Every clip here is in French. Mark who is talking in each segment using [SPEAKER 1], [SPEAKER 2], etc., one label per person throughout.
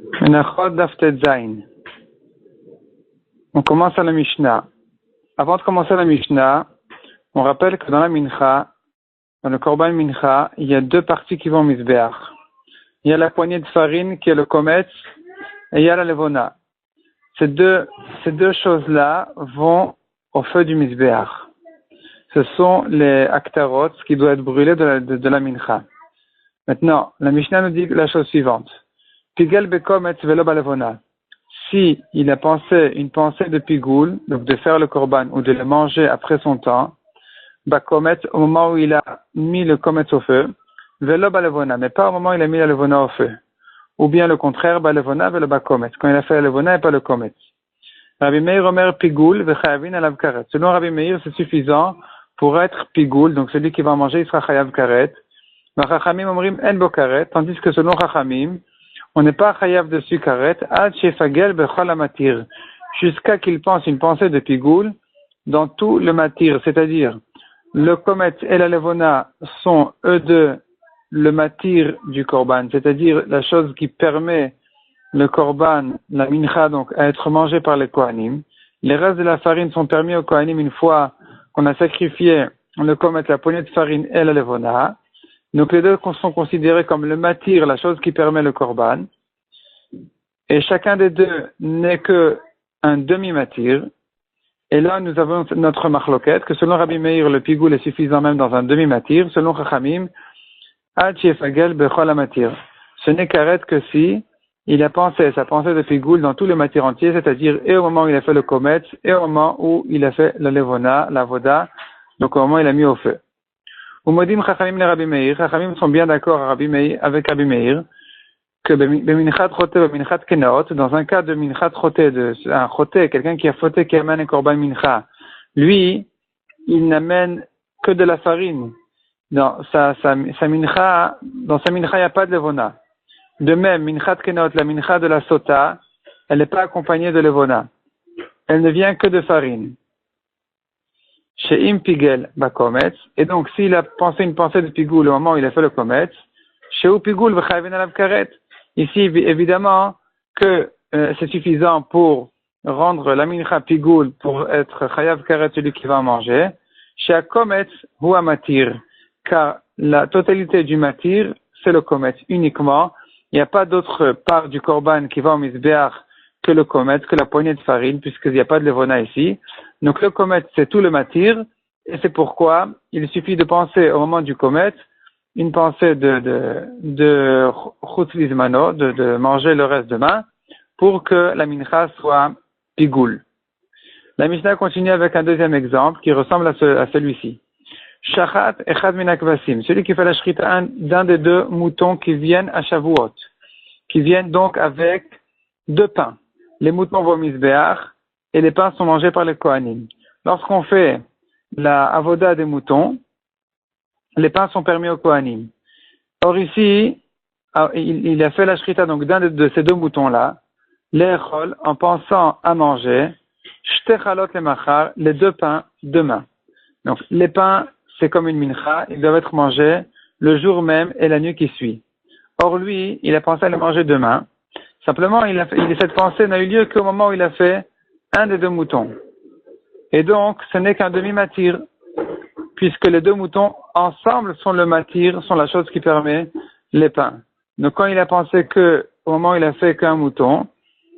[SPEAKER 1] Menachot Daf Tet Zayin. On commence à la Mishnah. Avant de commencer la Mishnah, on rappelle que dans la Mincha, dans le Korban Mincha, il y a deux parties qui vont au Mizbeach. Il y a la poignée de farine qui est le Kometz et il y a la Levona. Ces deux choses-là vont au feu du Mizbeach. Ce sont les aktarot qui doivent être brûlés de la Mincha. Maintenant, la Mishnah nous dit la chose suivante. Pigel bekometz velo balevona. Si il a pensé une pensée de pigoul, donc de faire le korban ou de le manger après son temps, bakometz au moment où il a mis le kometz au feu, velo balevona, mais pas au moment où il a mis la levona au feu. Ou bien le contraire, balevona velo bakometz, quand il a fait la levona et pas le kometz. Rabbi Meir omer pigoul vechavin alav karet. Selon Rabbi Meir, c'est suffisant pour être pigoul, donc celui qui va manger, il sera chayav karet. Chachamim omrim en bo karet, tandis que selon Chachamim, on n'est pas chayav dessus karet, ad shefagel bechol amatir, jusqu'à qu'il pense une pensée de pigoul dans tout le matir, c'est-à-dire le kometz et la levona sont eux deux le matir du korban, c'est-à-dire la chose qui permet le korban, la mincha donc, à être mangé par les kohanim. Les restes de la farine sont permis aux kohanim une fois qu'on a sacrifié le kometz, la poignée de farine et la levona. Donc les deux sont considérés comme le matir, la chose qui permet le korban. Et chacun des deux n'est que un demi-matir. Et là, nous avons notre machloket, que selon Rabbi Meir, le pigoul est suffisant même dans un demi-matir. Selon Chachamim, ad shefagel bechol amatir. Ce n'est karet que si il a pensé sa pensée de pigoul dans tout le matir entier, c'est-à-dire et au moment où il a fait le kometz, et au moment où il a fait la levona, la voda, donc au moment où il a mis au feu. Umodim Chachamim le Rabbi Meir, Chachamim sont bien d'accord avec Rabbi Meir, que b'minchat choté, b'minchat kenaot, dans un cas de minchat choté, un choté, quelqu'un qui a fauté, qui amène un korban mincha, lui, il n'amène que de la farine. Dans sa mincha, dans sa mincha, il n'y a pas de levona. De même, minchat kenaot, la mincha de la sota, elle n'est pas accompagnée de levona. Elle ne vient que de farine. Chez Impigel bakometz, et donc s'il a pensé une pensée de pigoul au moment où il a fait le kometz, chez Upigul v'chavin alav karet. Ici, évidemment, que c'est suffisant pour rendre la mincha pigoul pour être chayav karet, celui qui va en manger. Chez Akometz ou amatir, car la totalité du matir, c'est le kometz uniquement. Il n'y a pas d'autre part du korban qui va au mizbeach que le kometz, que la poignée de farine, puisqu'il n'y a pas de levona ici. Donc le kometz, c'est tout le matir, et c'est pourquoi il suffit de penser au moment du kometz une pensée de chutz lizmano, de manger le reste demain, pour que la mincha soit pigoul. La Mishnah continue avec un deuxième exemple qui ressemble à celui-ci. Shachat echad min hakvasim, celui qui fait la shrita d'un des deux moutons qui viennent à Shavuot, qui viennent donc avec deux pains. Les moutons vont au mizbeach et les pains sont mangés par les kohanim. Lorsqu'on fait la avoda des moutons, les pains sont permis aux kohanim. Or ici, il a fait la shrita donc d'un de ces deux moutons-là, l'echol, en pensant à manger, shtechalot le machar, les deux pains demain. Donc les pains, c'est comme une mincha, ils doivent être mangés le jour même et la nuit qui suit. Or lui, il a pensé à les manger demain. Simplement, cette pensée n'a eu lieu qu'au moment où il a fait un des deux moutons. Et donc, ce n'est qu'un demi-matir, puisque les deux moutons, ensemble, sont le matir, sont la chose qui permet les pains. Donc, quand il a pensé au moment où il a fait qu'un mouton,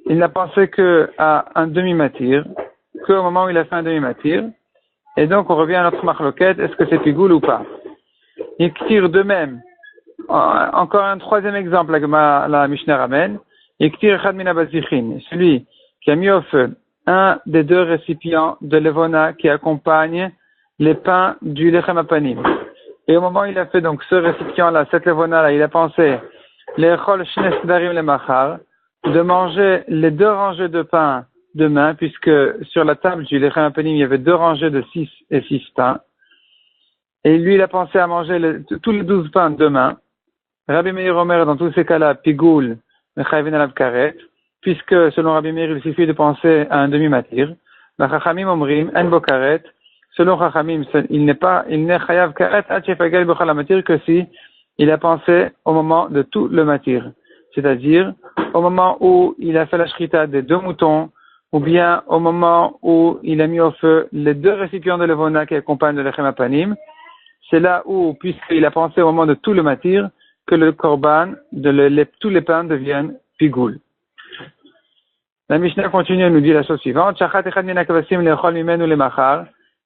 [SPEAKER 1] il n'a pensé qu'à un demi-matir, qu'au moment où il a fait un demi-matir. Et donc, on revient à notre machloket, est-ce que c'est pigoul ou pas? Il tire de même. Encore un troisième exemple, la Mishnah ramène. Celui qui a mis au feu un des deux récipients de levona qui accompagne les pains du lechem apanim. Et au moment où il a fait donc ce récipient-là, cette levona-là, il a pensé l'echol shnes darim le machar, de manger les deux rangées de pains demain, puisque sur la table du lechem apanim, il y avait deux rangées de 6 et 6 pains. Et lui, il a pensé à manger tous les 12 pains demain. Rabbi Meir Omer, dans tous ces cas-là, pigoul, mechayvin alav karet, puisque selon Rabbi Meir, il suffit de penser à un demi-matir. La Chachamim omrim, en bo karet, selon Chachamim, il n'est chayav karet, ad shefagel bechol amatir, que si il a pensé au moment de tout le matir. C'est-à-dire, au moment où il a fait la shrita des 2 moutons, ou bien au moment où il a mis au feu les 2 récipients de levona qui accompagnent le lechem apanim, c'est là où, puisqu'il a pensé au moment de tout le matir, que le korban, tous les pains deviennent pigoul. La Mishnah continue et nous dit la chose suivante.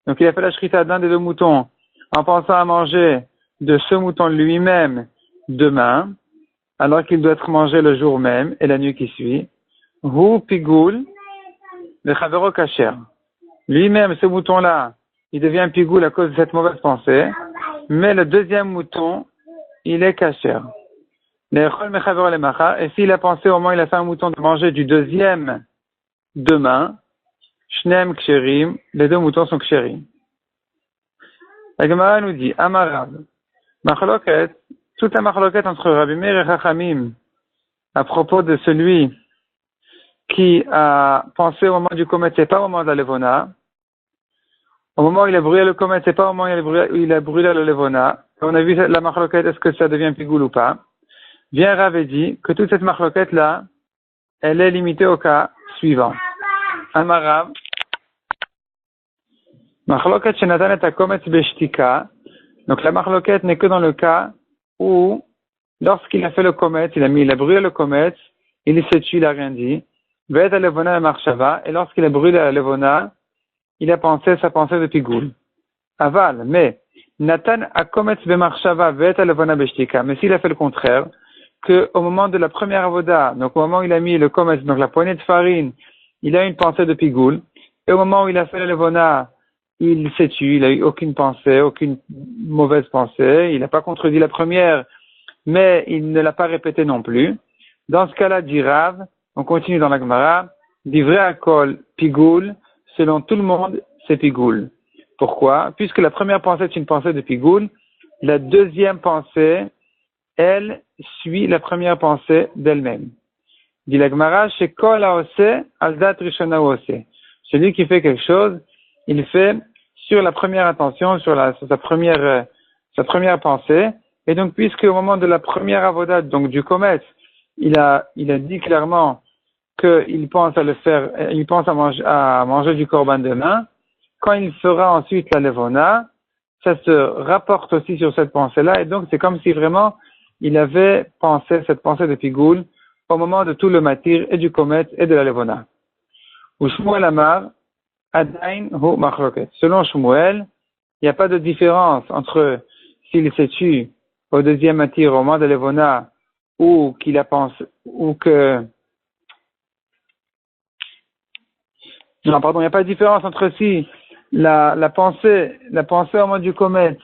[SPEAKER 1] Donc il a fait la shrita d'un des 2 moutons en pensant à manger de ce mouton lui-même demain, alors qu'il doit être mangé le jour même et la nuit qui suit. Hu pigoul, le chavero kacher. Lui-même, ce mouton-là, il devient pigoul à cause de cette mauvaise pensée, mais le 2e mouton, il est kacher. Et s'il a pensé au moment où il a fait un mouton de manger du 2e demain, shneem ksherim, les 2 moutons sont ksherim. La Gemara nous dit, Amarav, machloket, toute la machloket entre Rabbi Meir et Chachamim, à propos de celui qui a pensé au moment du comet, c'est pas au moment de la levona. Au moment où il a brûlé le comet, c'est pas au moment où il a brûlé le levona. On a vu la machloket, est-ce que ça devient pigoul ou pas? Vient Rav et dit que toute cette machloket là, elle est limitée au cas suivant. Amarav, machloket shenatan et hakomet beshtika. Donc la machloket n'est que dans le cas où, lorsqu'il a fait le comet, il a brûlé le comet, il s'est tué, il a rien dit. Ve'et alevona marshava, et lorsqu'il a brûlé la levona, il a pensé sa pensée de pigoul. Aval, mais Nathan hakomet bemarshava ve'et alevona beshtika. Mais s'il a fait le contraire, que au moment de la première avoda, donc au moment où il a mis le kometz, donc la poignée de farine, il a une pensée de pigoul, et au moment où il a fait la levona, il s'est tué, il a eu aucune pensée, aucune mauvaise pensée, il n'a pas contredit la première, mais il ne l'a pas répété non plus. Dans ce cas-là, dit Rav, on continue dans la Gemara, divrei akol pigoul, selon tout le monde, c'est pigoul. Pourquoi? Puisque la première pensée est une pensée de pigoul, la 2e pensée, elle suit la première pensée d'elle-même. Dit la Gemara, chez kol haoseh, aldat rishona haoseh. Celui qui fait quelque chose, il fait sur la première intention, sur sa première pensée. Et donc, puisque au moment de la première avodat, donc du comète, il a dit clairement qu'il pense à le faire, il pense à manger du korban demain, quand il fera ensuite la levona, ça se rapporte aussi sur cette pensée-là, et donc c'est comme si vraiment il avait pensé cette pensée de pigoul au moment de tout le matir et du comète et de la levona. Ou Shmuel Amar, Adain hu machloket. Selon Shmuel, il n'y a pas de différence entre s'il s'est tué au 2e matir au moment de levona ou qu'il a pensé, ou que, non, pardon, il n'y a pas de différence entre si la pensée au moment du comète,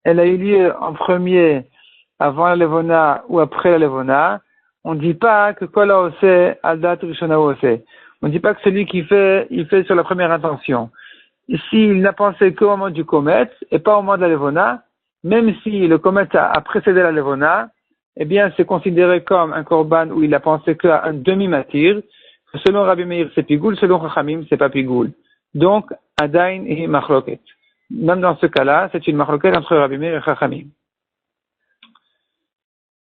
[SPEAKER 1] elle a eu lieu en premier avant la levona ou après la levona. On ne dit pas que kol haoseh aldat rishona haoseh. On ne dit pas que celui qui fait, il fait sur la première intention. Ici, il n'a pensé qu'au moment du comète et pas au moment de la levona, même si le comète a précédé la levona, eh bien, c'est considéré comme un korban où il a pensé qu'à un demi-matir. Selon Rabbi Meir, c'est pigoul, selon Chachamim, c'est pas pigoul. Donc, adain et machloket. Même dans ce cas-là, c'est une machloket entre Rabbi Meir et Chachamim.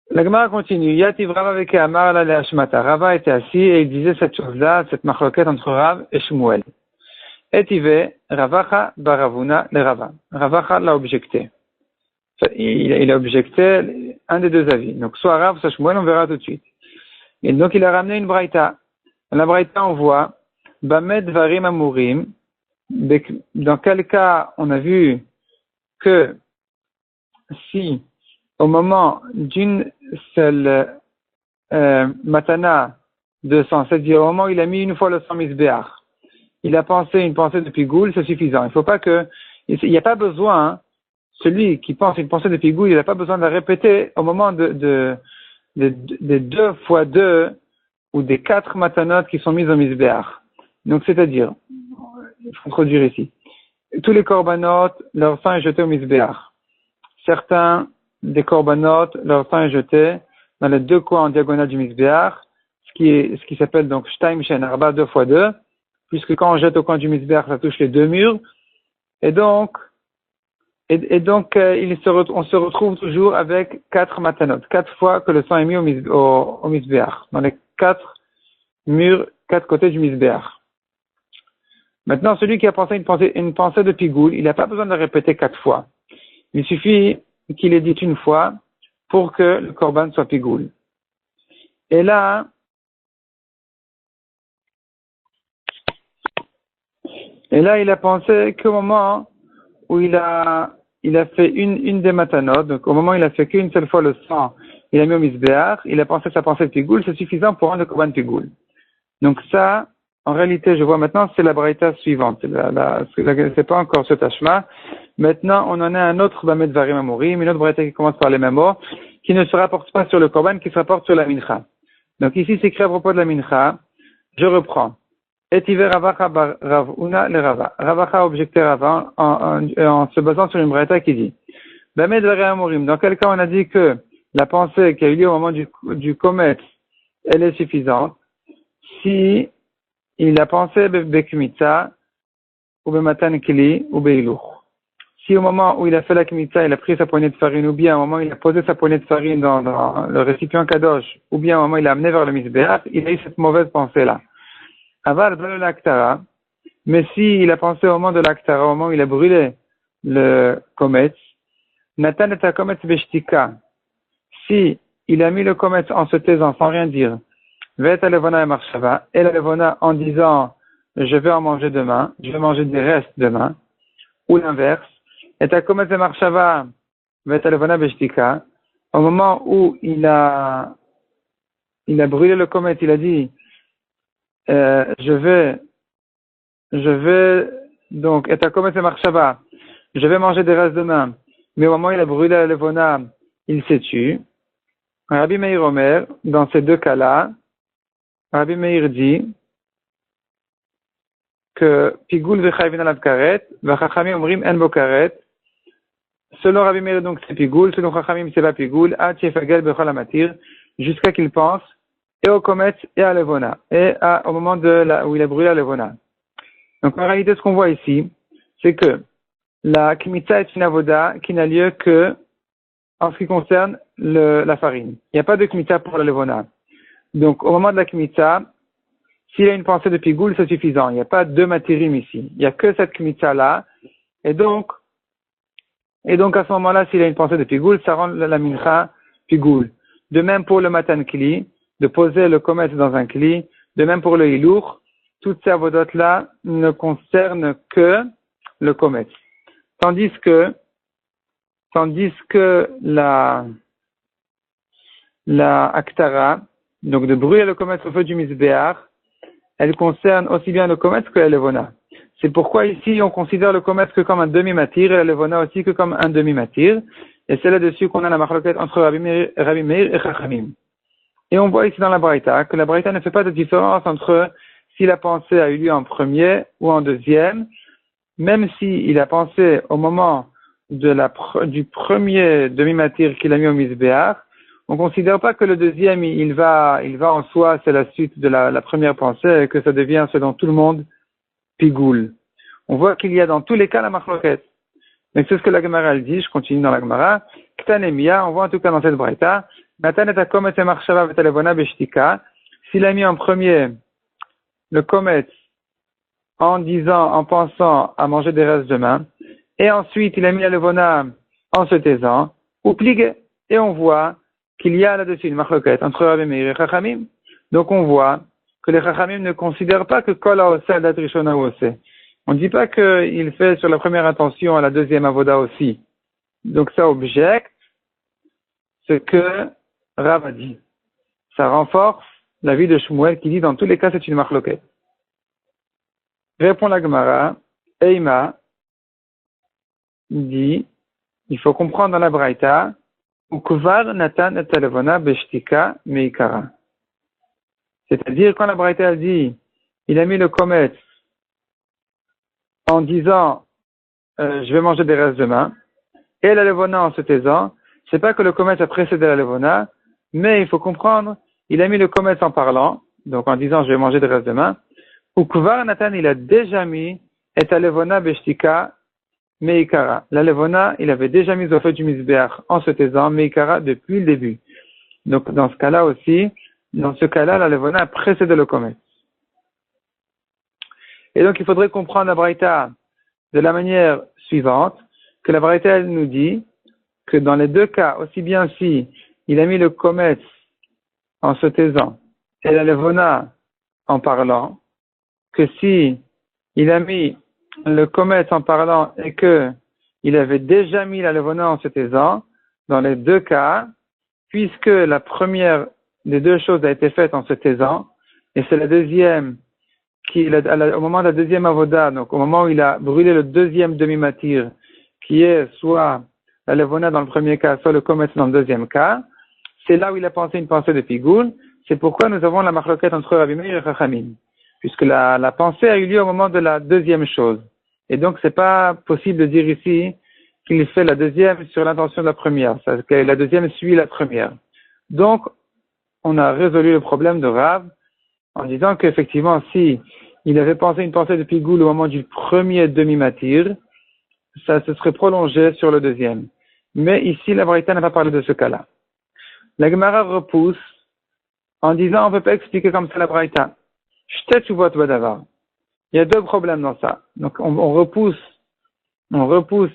[SPEAKER 1] La Gemara continue. Yativ Rava avec Amar la le'ashmata. Rava était assis et il disait cette chose-là, cette machloket entre Rav et Shmuel. Etive Ravacha baravuna le Rava. Ravacha l'a objecté. Il a objecté un des 2 avis. Donc, soit Rav, soit Shmuel, on verra tout de suite. Et donc, il a ramené une braïta. Dans la braïta, on voit Bamed varim amurim. Dans quel cas on a vu que si au moment d'une seule matana de sang, c'est-à-dire au moment où il a mis une fois le sang misbéach, il a pensé une pensée de pigoul, c'est suffisant. Il faut pas il n'y a pas besoin, hein, celui qui pense une pensée de pigoul, il n'a pas besoin de la répéter au moment des 2 fois 2 ou des 4 matanotes qui sont mises au misbéach. Donc, c'est-à-dire, il faut introduire ici. Tous les korbanot, leur sang est jeté au misbéach. Certains des korbanot, leur sang est jeté dans les 2 coins en diagonale du misbéach, ce qui s'appelle donc shtaim shen arba, 2 fois 2, puisque quand on jette au coin du misbéach, ça touche les 2 murs, et donc, on se retrouve toujours avec 4 matanot, 4 fois que le sang est mis au misbéach, dans les quatre murs, quatre côtés du Mizbeach. Maintenant, celui qui a pensé une pensée de pigoule, il n'a pas besoin de la répéter 4 fois. Il suffit qu'il ait dit une fois pour que le korban soit pigoule. Et là, il a pensé qu'au moment où il a fait une des matanot, donc au moment où il a fait qu'une seule fois le sang, il a mis au Mizbeach, il a pensé sa pensée de pigoule, c'est suffisant pour rendre le korban pigoule. Donc ça, en réalité, je vois maintenant, c'est la braïta suivante. C'est pas encore ce tashma. Maintenant, on en a un autre Bamed Varim Amorim, une autre braïta qui commence par les mêmes mots, qui ne se rapporte pas sur le korban, qui se rapporte sur la mincha. Donc ici, c'est écrit à propos de la mincha. Je reprends. Et Iver Ravacha bar Rav Una le Rava. Ravacha objectait Rava en se basant sur une braïta qui dit Bamed Varim Amorim. Dans quel cas on a dit que la pensée qui a eu lieu au moment du comète, elle est suffisante. Si il a pensé Bekmitza, ou Bematan Kili, ou Beilour. Si au moment où il a fait la Kmitza, il a pris sa poignée de farine, ou bien au moment où il a posé sa poignée de farine dans le récipient Kadosh, ou bien au moment où il l'a amené vers le Mizbeach, il a eu cette mauvaise pensée-là. Aval Bel l'Aktara, mais si il a pensé au moment de l'Aktara, au moment où il a brûlé le Kometz, Natan et Kometz Beshtika, si il a mis le Kometz en se taisant, sans rien dire, Vet alevona et marshava, et la levona en disant je vais en manger demain, je vais manger des restes demain, ou l'inverse, et ta komet et marshava, vet alevona beshtika, au moment où il a brûlé le komet, il a dit je vais donc, et ta komet et marshava, je vais manger des restes demain, mais au moment où il a brûlé la levona, il s'est tué. Rabbi Meir Omer, dans ces deux cas-là, Rabbi Meir dit que Pigoul v'chayvin alav karet, v'chachamim omrim en bo karet. Selon Rabbi Meir, donc c'est Pigoul, selon Chachamim c'est pas Pigoul, ad shefagel bechol amatir, jusqu'à qu'il pense et au Kometz et à Levona, et au moment où il a brûlé à Levona. Donc en réalité, ce qu'on voit ici, c'est que la Kmitza est une avoda qui n'a lieu que en ce qui concerne la farine. Il n'y a pas de Kmitza pour la Levona. Donc, au moment de la Kmitza, s'il a une pensée de Pigoul, c'est suffisant. Il n'y a pas deux matirim ici. Il n'y a que cette Kmitza-là. Et donc, à ce moment-là, s'il a une pensée de Pigoul, ça rend la mincha Pigoul. De même pour le Matan Kli, de poser le Kometz dans un Kli. De même pour le Hilour. Toutes ces avodotes-là ne concernent que le Kometz. Tandis que la Aktara, donc de brûler le Kometz au feu du Mizbeach, elle concerne aussi bien le Kometz que la Levona. C'est pourquoi ici on considère le Kometz que comme un demi-matir et la Levona aussi que comme un demi-matir. Et c'est là-dessus qu'on a la marloquette entre Rabbi Meir et Chachamim. Et on voit ici dans la Braïta que la Braïta ne fait pas de différence entre si la pensée a eu lieu en premier ou en deuxième, même si il a pensé au moment du premier demi-matir qu'il a mis au Mizbeach. On ne considère pas que le deuxième, il va en soi, c'est la suite de la première pensée, et que ça devient, selon tout le monde, pigoul. On voit qu'il y a dans tous les cas la marloquette. Mais c'est ce que la Gemara elle dit, je continue dans la Gemara. Ktanemia, on voit en tout cas dans cette braïta, Natan et Kometz et marshava vetelevona beshtika, s'il a mis en premier le Kometz en pensant à manger des restes demain, et ensuite il a mis la levona en se taisant, ou pligue, et on voit qu'il y a là-dessus une marloquette entre Rabbi Meir et Chachamim. Donc on voit que les Chachamim ne considèrent pas que Kol HaOseh Dat Rishona Oseh. On ne dit pas qu'il fait sur la première intention à la deuxième avoda aussi. Donc ça objecte ce que Rav a dit. Ça renforce l'avis de Shmuel qui dit dans tous les cas c'est une marloquette. Répond la Gemara, Eima dit, il faut comprendre dans la Braïta, Ukvar Natan et Levona Beshtika Meikara. C'est-à-dire, quand la Braïta dit, il a mis le Kometz en disant, je vais manger des restes demain, et la Levona en se taisant, c'est pas que le Kometz a précédé la Levona, mais il faut comprendre, il a mis le Kometz en parlant, donc en disant, je vais manger des restes demain, Ukvar Natan, il a déjà mis, et la Levona Beshtika Meikara. La Levona, il avait déjà mis au feu du Mizbeach en se taisant, Meikara depuis le début. Donc, dans ce cas-là aussi, Dans ce cas-là, la levona précède le kometz. Et donc, il faudrait comprendre la braïta de la manière suivante, que la braïta, elle nous dit que dans les deux cas, aussi bien si il a mis le kometz en se taisant et la levona en parlant, que si il a mis le kometz en parlant et que il avait déjà mis la levona en se taisant, dans les deux cas, puisque la première des deux choses a été faite en se taisant, et c'est la deuxième au moment de la deuxième avoda, donc au moment où il a brûlé le deuxième demi-matir, qui est soit la levona dans le premier cas, soit le kometz dans le deuxième cas, c'est là où il a pensé une pensée de pigoul. C'est pourquoi nous avons la marloquette entre Rabbi Meir et Chachamim, puisque la pensée a eu lieu au moment de la deuxième chose. Et donc c'est pas possible de dire ici qu'il fait la deuxième sur l'intention de la première, c'est-à-dire que la deuxième suit la première. Donc on a résolu le problème de Rav en disant qu'effectivement, si il avait pensé une pensée de pigoul au moment du premier demi-matir, ça se serait prolongé sur le deuxième. Mais ici, la Braïta n'a pas parlé de ce cas-là. La Gemara repousse en disant on ne peut pas expliquer comme ça la Braïta. Shtet tshuvot badavar. Il y a deux problèmes dans ça. Donc on repousse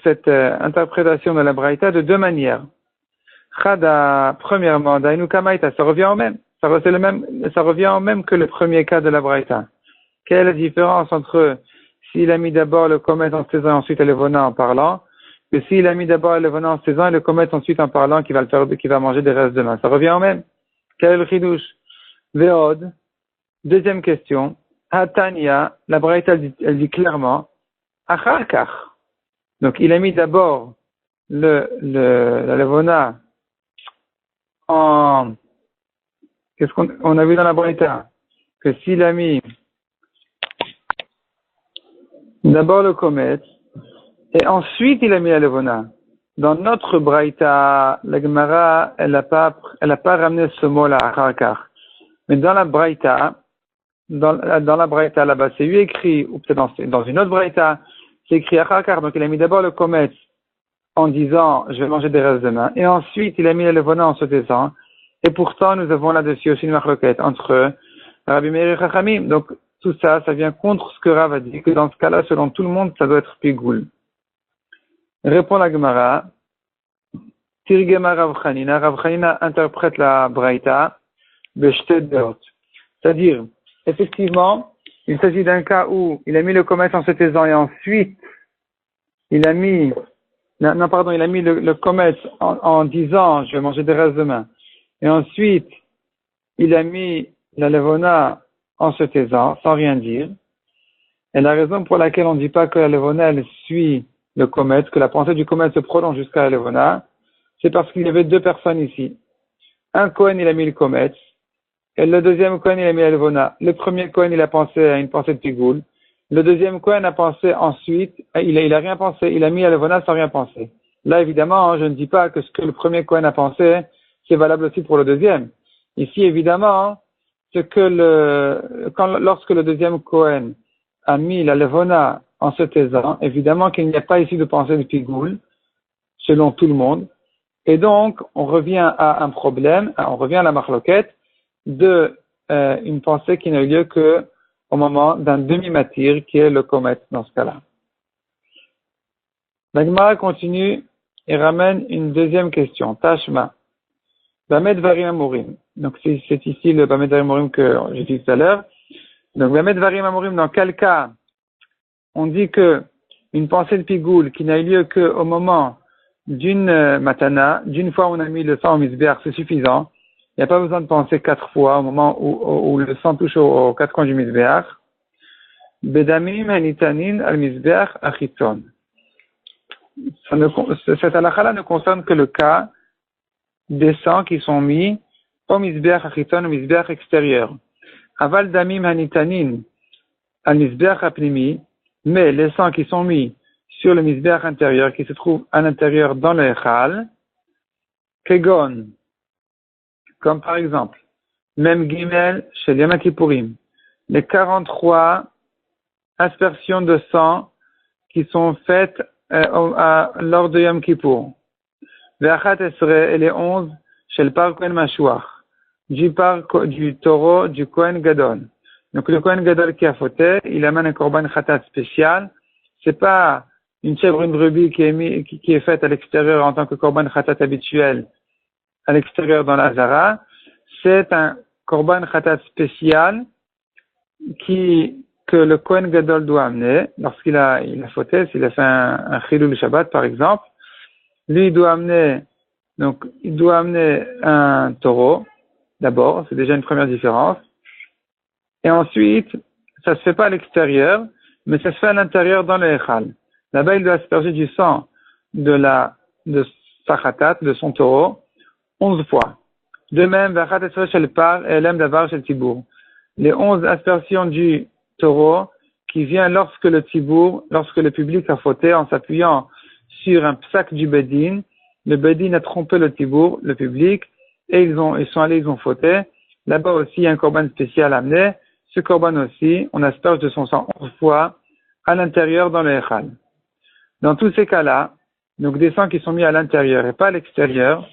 [SPEAKER 1] cette interprétation de la Braïta de deux manières. Chada, premièrement, Dainu Kamaita, ça revient au même. Ça revient au même que le premier cas de la Braïta. Quelle est la différence entre s'il a mis d'abord le kometz en se taisant et ensuite le levona en parlant, que s'il a mis d'abord le levona en se taisant et le kometz ensuite en parlant qui va manger des restes de main. Ça revient au même. Quel est le chidouche? Veod. Deuxième question. Hatania, la Braïta, elle dit clairement, Acharkach. Donc il a mis d'abord la levona qu'est-ce qu'on a vu dans la Braïta? Que s'il a mis d'abord le kometz et ensuite il a mis la levona. Dans notre Braïta, la Gemara, elle a pas ramené ce mot-là, acharkar. Mais dans la Braïta, là-bas, c'est écrit, ou peut-être dans une autre Braïta, c'est écrit acharkar. Donc il a mis d'abord le kometz en disant je vais manger des restes de main, et ensuite il a mis la levona en se taisant. Et pourtant, nous avons là-dessus aussi une marloquette entre Rabbi Meir et Chachamim. Donc, tout ça, ça vient contre ce que Rav a dit, que dans ce cas-là, selon tout le monde, ça doit être pigoul. Répond la Gemara. Tirgema Rav Chanina. Rav Chanina interprète la Braïta, Beshtet Deot. C'est-à-dire, effectivement, il s'agit d'un cas où il a mis le kometz en se taisant et ensuite, il a mis le kometz en disant, je vais manger des restes de main. Et ensuite, il a mis la levona en se taisant, sans rien dire. Et la raison pour laquelle on ne dit pas que la levona, elle suit le kometz, que la pensée du kometz se prolonge jusqu'à la levona, c'est parce qu'il y avait deux personnes ici. Un Kohen, il a mis le kometz, et le deuxième Kohen, il a mis la levona. Le premier Kohen, il a pensé à une pensée de pigoul. Le deuxième Kohen a pensé ensuite, il a rien pensé, il a mis la levona sans rien penser. Là, évidemment, je ne dis pas que ce que le premier Kohen a pensé, c'est valable aussi pour le deuxième. Ici, évidemment, lorsque le deuxième Kohen a mis la levona en se taisant, évidemment qu'il n'y a pas ici de pensée de pigoul, selon tout le monde. Et donc, on revient à la marloquette de une pensée qui n'a eu lieu que au moment d'un demi-matir, qui est le kometz dans ce cas-là. La Gemara continue et ramène une deuxième question. Tashma. Bamed Varim Amorim. Donc, c'est ici le Bamed Varim Amorim que j'ai dit tout à l'heure. Donc, Bamed Varim Amorim, dans quel cas on dit que une pensée de pigoul qui n'a eu lieu qu'au moment d'une matana, d'une fois où on a mis le sang au misbéach, c'est suffisant. Il n'y a pas besoin de penser 4 fois au moment où le sang touche aux 4 coins du misbéach. Bedamim hanitanin al misbéach achiton. Cette halakha-là ne concerne que le cas des sangs qui sont mis au misbéach achiton, au misbéach extérieur. Aval damim hanitanin al misbéach apnimi, mais les sangs qui sont mis sur le misbéach intérieur, qui se trouve à l'intérieur dans le echal, kegon, comme par exemple, même Gimel chez Yom Kippourim, les 43 aspersions de sang qui sont faites lors de Yom Kippour. Ve'achat esre et les 11 chez le Par Kohen Mashuach. du taureau du Kohen Gadol. Donc le Kohen Gadol qui a fauté, il amène un korban khatat spécial. C'est pas une chèvre, une brebis qui est faite à l'extérieur en tant que korban khatat habituel, à l'extérieur dans la Zara. C'est un korban khatat spécial que le Kohen Gadol doit amener lorsqu'il a fauté, s'il a fait un chilul Shabbat par exemple. Lui, il doit amener un taureau, d'abord, c'est déjà une première différence. Et ensuite, ça se fait pas à l'extérieur, mais ça se fait à l'intérieur dans le Echal. Là-bas, il doit asperger du sang de sa khatat, de son taureau, 11 fois. De même, vachat esrei shel par et elem davar shel tibour. Les 11 aspersions du taureau qui vient lorsque le public a fauté en s'appuyant sur un psak du Bedin. Le Bedin a trompé le tibour, le public, et ils sont allés, ils ont fauté. Là-bas aussi, il y a un korban spécial amené. Ce korban aussi, on asperge de son sang 11 fois à l'intérieur dans le Echal. Dans tous ces cas-là, donc des sangs qui sont mis à l'intérieur et pas à l'extérieur,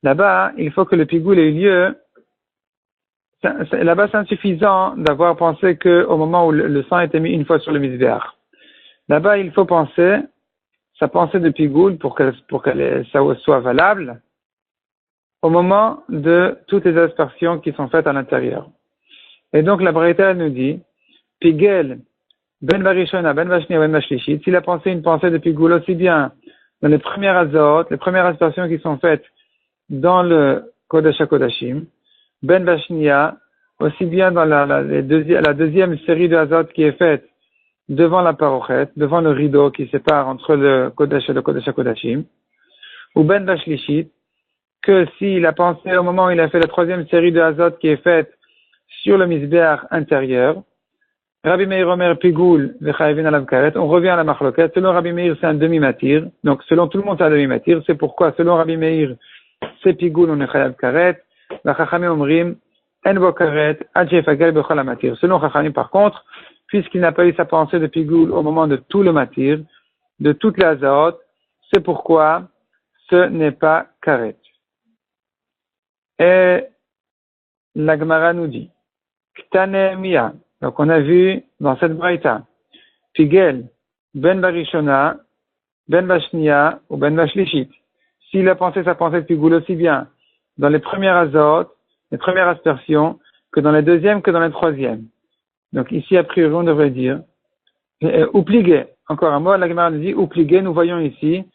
[SPEAKER 1] là-bas, il faut que le pigoul ait eu lieu. Là-bas, c'est insuffisant d'avoir pensé qu'au moment où le sang a été mis une fois sur le misbéach. Là-bas, il faut penser, sa pensée de pigoul pour que ça soit valable au moment de toutes les aspersions qui sont faites à l'intérieur. Et donc, la Braïta nous dit, pigel, ben varishona, ben vashnia, ben vashlishit, s'il a pensé une pensée de pigoul aussi bien dans les premières azot, les premières aspersions qui sont faites dans le Kodesh HaKodashim, Ben Vashnia, aussi bien dans la deuxième série de Hazot qui est faite devant la parochet, devant le rideau qui sépare entre le Kodesh et le Kodesh HaKodashim, ou Ben Vashlishit, que s'il a pensé au moment où il a fait la troisième série de Hazot qui est faite sur le Mizbeach intérieur, Rabbi Meir Omer Pigoul Vechayevin Alav Karet, on revient à la Machloket. Selon Rabbi Meir, c'est un demi-matir. Donc, selon tout le monde, c'est un demi-matir. C'est pourquoi, selon Rabbi Meir, c'est Pigoul, on est Chayav Karet. La Chachamim Omrim, En Bo Karet, Ad Shefagel Bechol Matir. Selon Chachamim, par contre, puisqu'il n'a pas eu sa pensée de Pigoul au moment de tout le matir, de toute la Zaot, c'est pourquoi ce n'est pas Karet. Et la Gemara nous dit, Ktane Mia. Donc on a vu dans cette braïta, Pigel, Ben Barishona, Ben Vashnia ou Ben Vashlishit. S'il a pensé sa pensée de Pigoul aussi bien dans les premières azotes, les premières aspersions, que dans les deuxièmes, que dans les troisièmes. Donc ici, a priori, on devrait dire, ou pligué. Encore un mot, la Gemara nous dit, ou pligué, nous voyons ici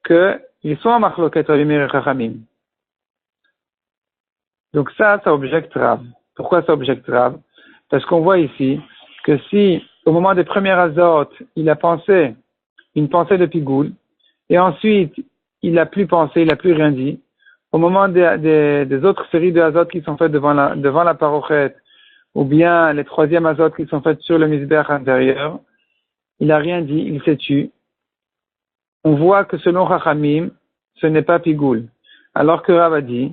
[SPEAKER 1] qu'ils sont en machloket Rabbi Meir et Chachamim. Donc ça objecte Rav. Pourquoi ça objecte Rav? Parce qu'on voit ici que si, au moment des premières azotes, il a pensé une pensée de pigoul, et ensuite, il n'a plus pensé, il n'a plus rien dit, au moment des autres séries de azotes qui sont faites devant la parochet, ou bien les troisièmes azotes qui sont faites sur le misbéach intérieur, il n'a rien dit, il s'est tu. On voit que selon Chachamim, ce n'est pas pigoul. Alors que Rav a dit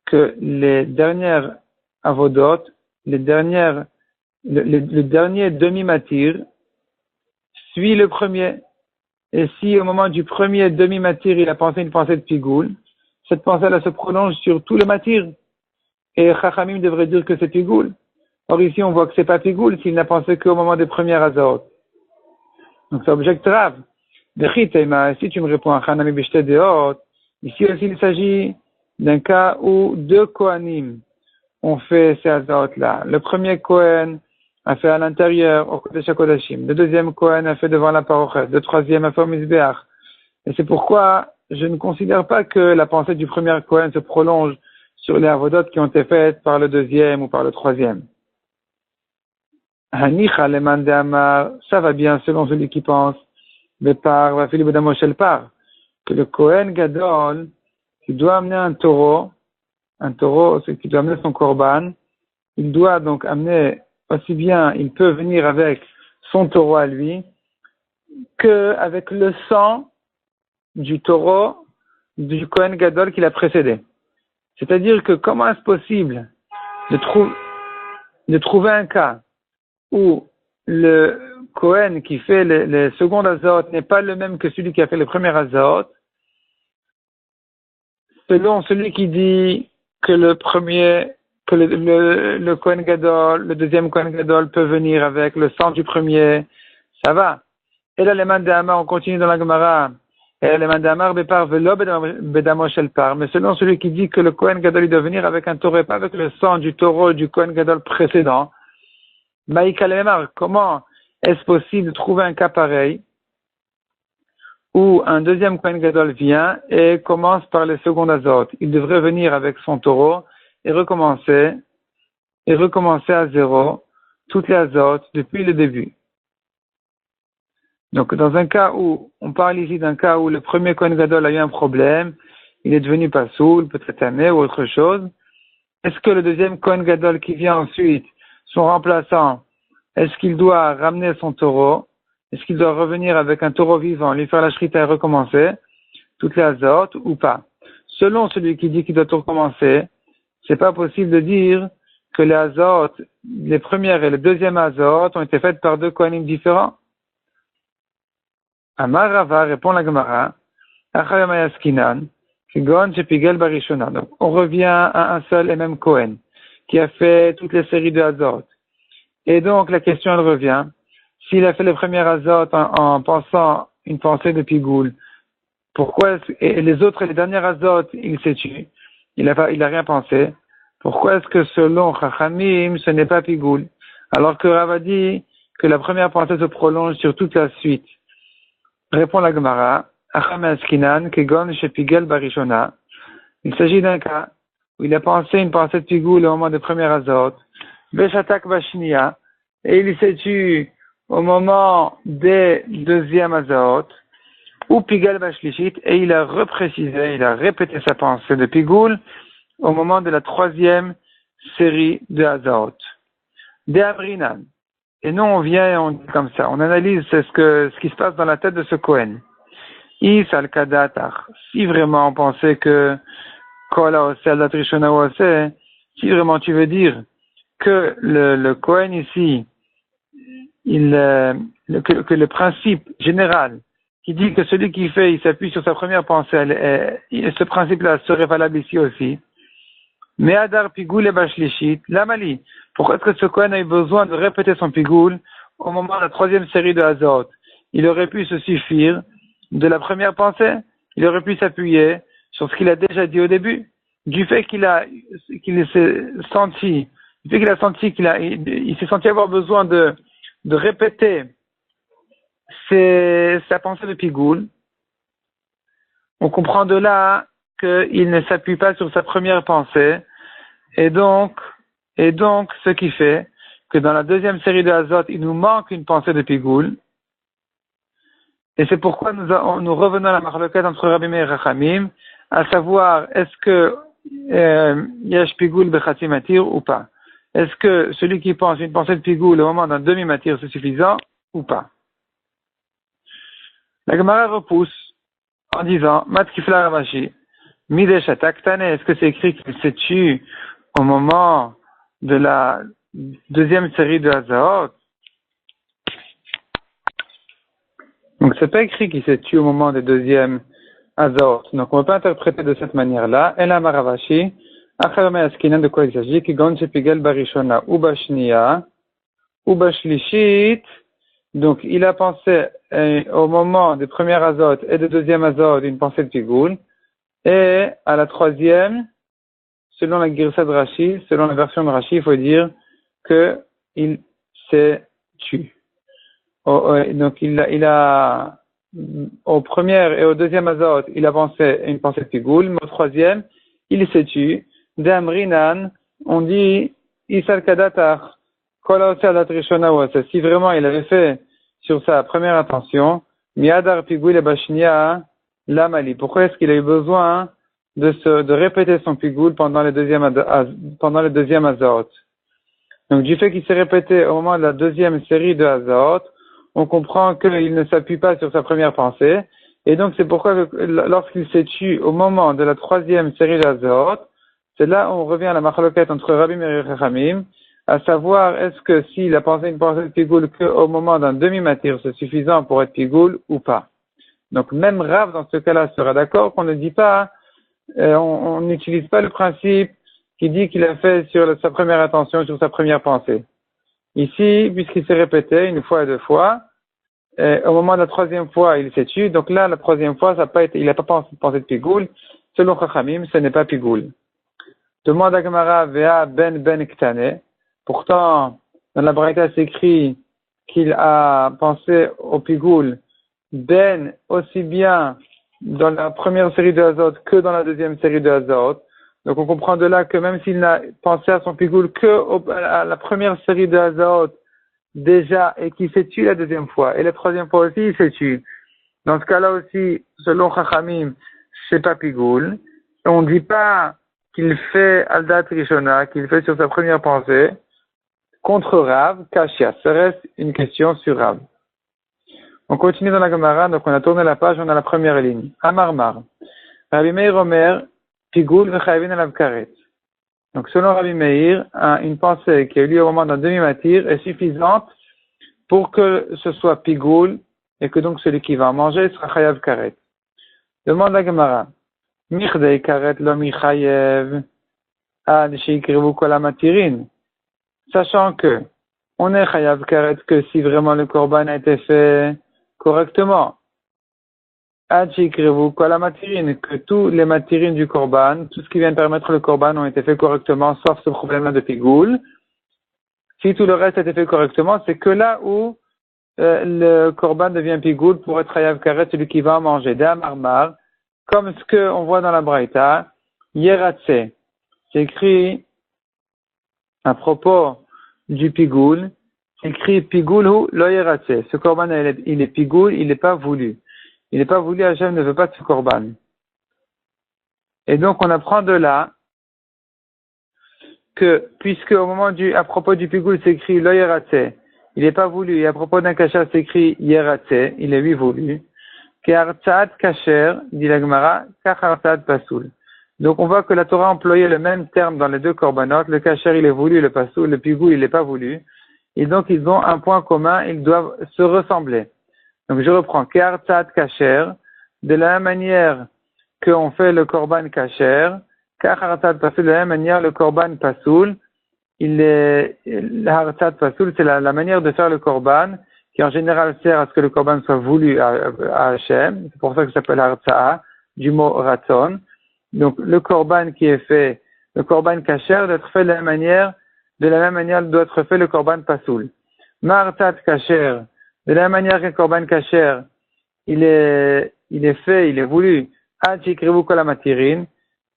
[SPEAKER 1] que les dernières avodot, le dernier demi-matir suit le premier. Et si au moment du premier demi-matir, il a pensé une pensée de pigoul, cette pensée-là se prolonge sur tout le matir. Et Chachamim devrait dire que c'est pigoul. Or ici, on voit que c'est pas pigoul s'il n'a pensé qu'au moment des premières azot. Donc ça objecte Rav. Si tu me réponds à Chanami Bishte Deot, ici aussi il s'agit d'un cas où deux Kohanim ont fait ces azot-là. Le premier Kohen a fait à l'intérieur, au Kodesh HaKodashim. Le deuxième Kohen a fait devant la parochet. Le troisième a fait au Mizbeach. Et c'est pourquoi je ne considère pas que la pensée du premier Kohen se prolonge sur les avodot qui ont été faites par le deuxième ou par le troisième. Hanicha leman de Amar, ça va bien selon celui qui pense, mais par la Philippe d'Amoshel par, que le Kohen Gadol, qui doit amener un taureau, c'est qui doit amener son korban, il doit donc amener aussi bien, il peut venir avec son taureau à lui, que avec le sang du taureau du Kohen Gadol qui l'a précédé. C'est-à-dire que comment est-ce possible de trouver un cas où le Kohen qui fait les secondes azot n'est pas le même que celui qui a fait les premières azot, selon celui qui dit que que le Kohen Gadol, le deuxième Kohen Gadol peut venir avec le sang du premier, ça va. Et là, les mains d'Amar, on continue dans la Gemara. Et là, les mains d'Amar, Bepar, Velo, Bedamo, Shelpar. Mais selon celui qui dit que le Kohen Gadol, il doit venir avec un taureau et pas avec le sang du taureau du Kohen Gadol précédent, Maïka Lemar, comment est-ce possible de trouver un cas pareil où un deuxième Kohen Gadol vient et commence par les secondes azotes? Il devrait venir avec son taureau et recommencer à zéro toutes les azotes depuis le début. Donc, dans un cas où, on parle ici d'un cas où le premier Kohen Gadol a eu un problème, il est devenu pas sourd, peut-être aimé ou autre chose, est-ce que le deuxième Kohen Gadol qui vient ensuite, son remplaçant, est-ce qu'il doit ramener son taureau? Est-ce qu'il doit revenir avec un taureau vivant, lui faire la shrita et recommencer toutes les azotes ou pas? Selon celui qui dit qu'il doit tout recommencer, c'est pas possible de dire que les azotes, les premières et les deuxièmes azotes ont été faites par deux Kohanim différents. Amar Rava, répond la Gemara, Achayamayaskinan, Kigon Shepigel Barishona. Donc, on revient à un seul et même Kohen, qui a fait toutes les séries de azotes. Et donc, la question, elle revient. S'il a fait les premières azotes en pensant une pensée de Pigoul, pourquoi et les autres et les dernières azotes, il s'est tué. Il a rien pensé. Pourquoi est-ce que selon Chachamim, ce n'est pas Pigoul? Alors que Rava dit que la première pensée se prolonge sur toute la suite. Répond la Gemara, Achamaskinan, Kegon Shepigel Barishona. Il s'agit d'un cas où il a pensé une pensée de Pigoul au moment des premières azotes. Beshatak Bashnia, et il s'est tué au moment des deuxièmes azot, ou Pigal Bashlishit, et il a reprécisé, il a répété sa pensée de Pigoul au moment de la troisième série de azot. De Abrinan. Et nous, on vient et on dit comme ça, on analyse ce qui se passe dans la tête de ce Kohen. Is al-Kadatar. Si vraiment on pensait que Kola Ose al-Datrishona Ose, si vraiment tu veux dire que le Kohen ici, que le principe général qui dit que celui qui fait, il s'appuie sur sa première pensée, ce principe-là serait valable ici aussi. Mais Adar Pigoul et Bashlishit, Lamali, pourquoi est-ce que ce Kohen a eu besoin de répéter son Pigoul au moment de la troisième série de Hazot? Il aurait pu se suffire de la première pensée, il aurait pu s'appuyer sur ce qu'il a déjà dit au début, du fait qu'il s'est senti il s'est senti avoir besoin de répéter sa pensée de Pigoul. On comprend de là qu'il ne s'appuie pas sur sa première pensée, et donc, ce qui fait que dans la deuxième série de Hazot, il nous manque une pensée de Pigoul, et c'est pourquoi nous revenons à la marloquette entre Rabbi Meir et Chachamim, à savoir, est-ce que Yesh Pigoul Bechatzi Matir ou pas? Est-ce que celui qui pense une pensée de Pigoul au moment d'un demi-matir, c'est suffisant ou pas? La Gemara repousse en disant, Matkifla Ravashi, Midesh Ataktane, est-ce que c'est écrit qu'il s'est tué au moment de la deuxième série de Hazaot? Donc c'est pas écrit qu'il s'est tué au moment des deuxièmes Hazaot. Donc on ne peut pas interpréter de cette manière-là. Ela Maravashi, Acharame Askinan, de quoi il s'agit? Kigon Shepigel Barishona, Ubashnia, Ubashlishit. Donc il a pensé au moment des premières Hazot et des deuxièmes Hazot une pensée de Pigoul. Et à la troisième, selon la Girsa de Rashi, selon la version de Rashi, il faut dire que il s'est tué. Donc il a au premier et au deuxième azot, il a pensé une pensée de Pigoul, mais au troisième, il s'est tué. D'Amrinan, on dit Isal Kadatar, si vraiment il avait fait sur sa première intention, Miadar Pigoul et Bashnia, Lamali. Pourquoi est-ce qu'il a eu besoin de répéter son Pigoul pendant le deuxième azot? Donc, du fait qu'il s'est répété au moment de la deuxième série de azot, on comprend qu'il ne s'appuie pas sur sa première pensée. Et donc, c'est pourquoi lorsqu'il s'est tué au moment de la troisième série d'azot, c'est là où on revient à la marloquette entre Rabbi Meir et Chachamim, à savoir, est-ce que s'il a pensé une pensée de Pigoul qu'au moment d'un demi-matir, c'est suffisant pour être Pigoul ou pas? Donc, même Rav, dans ce cas-là, sera d'accord qu'on ne dit pas, on n'utilise pas le principe qui dit qu'il a fait sur sa première intention, sur sa première pensée. Ici, puisqu'il s'est répété une fois et deux fois, au moment de la troisième fois, il s'est tué. Donc là, la troisième fois, il n'a pas pensé de pigoul. Selon Chachamim, ce n'est pas pigoul. Demande à Gemara, Vea ben ktane. Pourtant, dans la Braïta, c'est écrit qu'il a pensé au pigoul ben aussi bien dans la première série de Hazot que dans la deuxième série de Hazot. Donc on comprend de là que même s'il n'a pensé à son pigoul que à la première série de Hazot déjà et qu'il s'est tué la deuxième fois et la troisième fois aussi il s'est tué. Dans ce cas-là aussi, selon Chachamim, c'est pas pigoul. On ne dit pas qu'il fait Aldat Rishona, qu'il fait sur sa première pensée, contre Rav, Kashia. Ça reste une question sur Rav. On continue dans la Gemara, donc on a tourné la page, on a la première ligne. Amarmar. Rabbi Meir Omer, Pigoul v'chayvin alav karet. Donc selon Rabbi Meir, une pensée qui a eu lieu au moment d'un demi-matir est suffisante pour que ce soit Pigoul et que donc celui qui va en manger sera chayav karet. Demande la Gemara. Michdei karet lo michayev ad sheikrevu kol hamatirin. Sachant que on est chayav karet que si vraiment le korban a été fait correctement. Ad sheikrevu kol hamatirin, que tous les matirines du korban, tout ce qui vient permettre le korban ont été faits correctement, sauf ce problème-là de pigoul. Si tout le reste a été fait correctement, c'est que là où le korban devient pigoul pour être chayav karet, celui qui va en manger. D'Amarmar, comme ce qu'on voit dans la Braïta, Yeratse, c'est écrit à propos du pigoul, c'est écrit pigoul lo Yeratse. Ce korban, il est pigoul, il n'est pas voulu. Il n'est pas voulu, Hachem ne veut pas de ce korban. Et donc on apprend de là que, puisque au moment à propos du pigoul, c'est écrit lo Yeratse, il n'est pas voulu, et à propos d'un kasher, c'est écrit Yeratse, il est lui voulu. Ke'artsaat kasher, dit la Gemara, kachartsaat pasoul. Donc on voit que la Torah a employé le même terme dans les deux korbanot. Le kasher il est voulu, le pasoul, le pigoul il n'est pas voulu. Et donc ils ont un point commun, ils doivent se ressembler. Donc je reprends, ke'artsaat kasher, de la même manière qu'on fait le korban kasher, kachartsaat pasoul, de la même manière le korban pasoul, l'hartsaat pasoul, c'est la manière de faire le korban, qui en général sert à ce que le korban soit voulu à Hachem. C'est pour ça que ça s'appelle Hartza'a, du mot Ratzon. Donc, le korban qui est fait, le korban kasher, doit être fait de la même manière doit être fait le korban pasoul. Ma'artzat kasher, de la même manière qu'un korban kasher, il est fait, il est voulu, ad shikrevu kol hamatirin,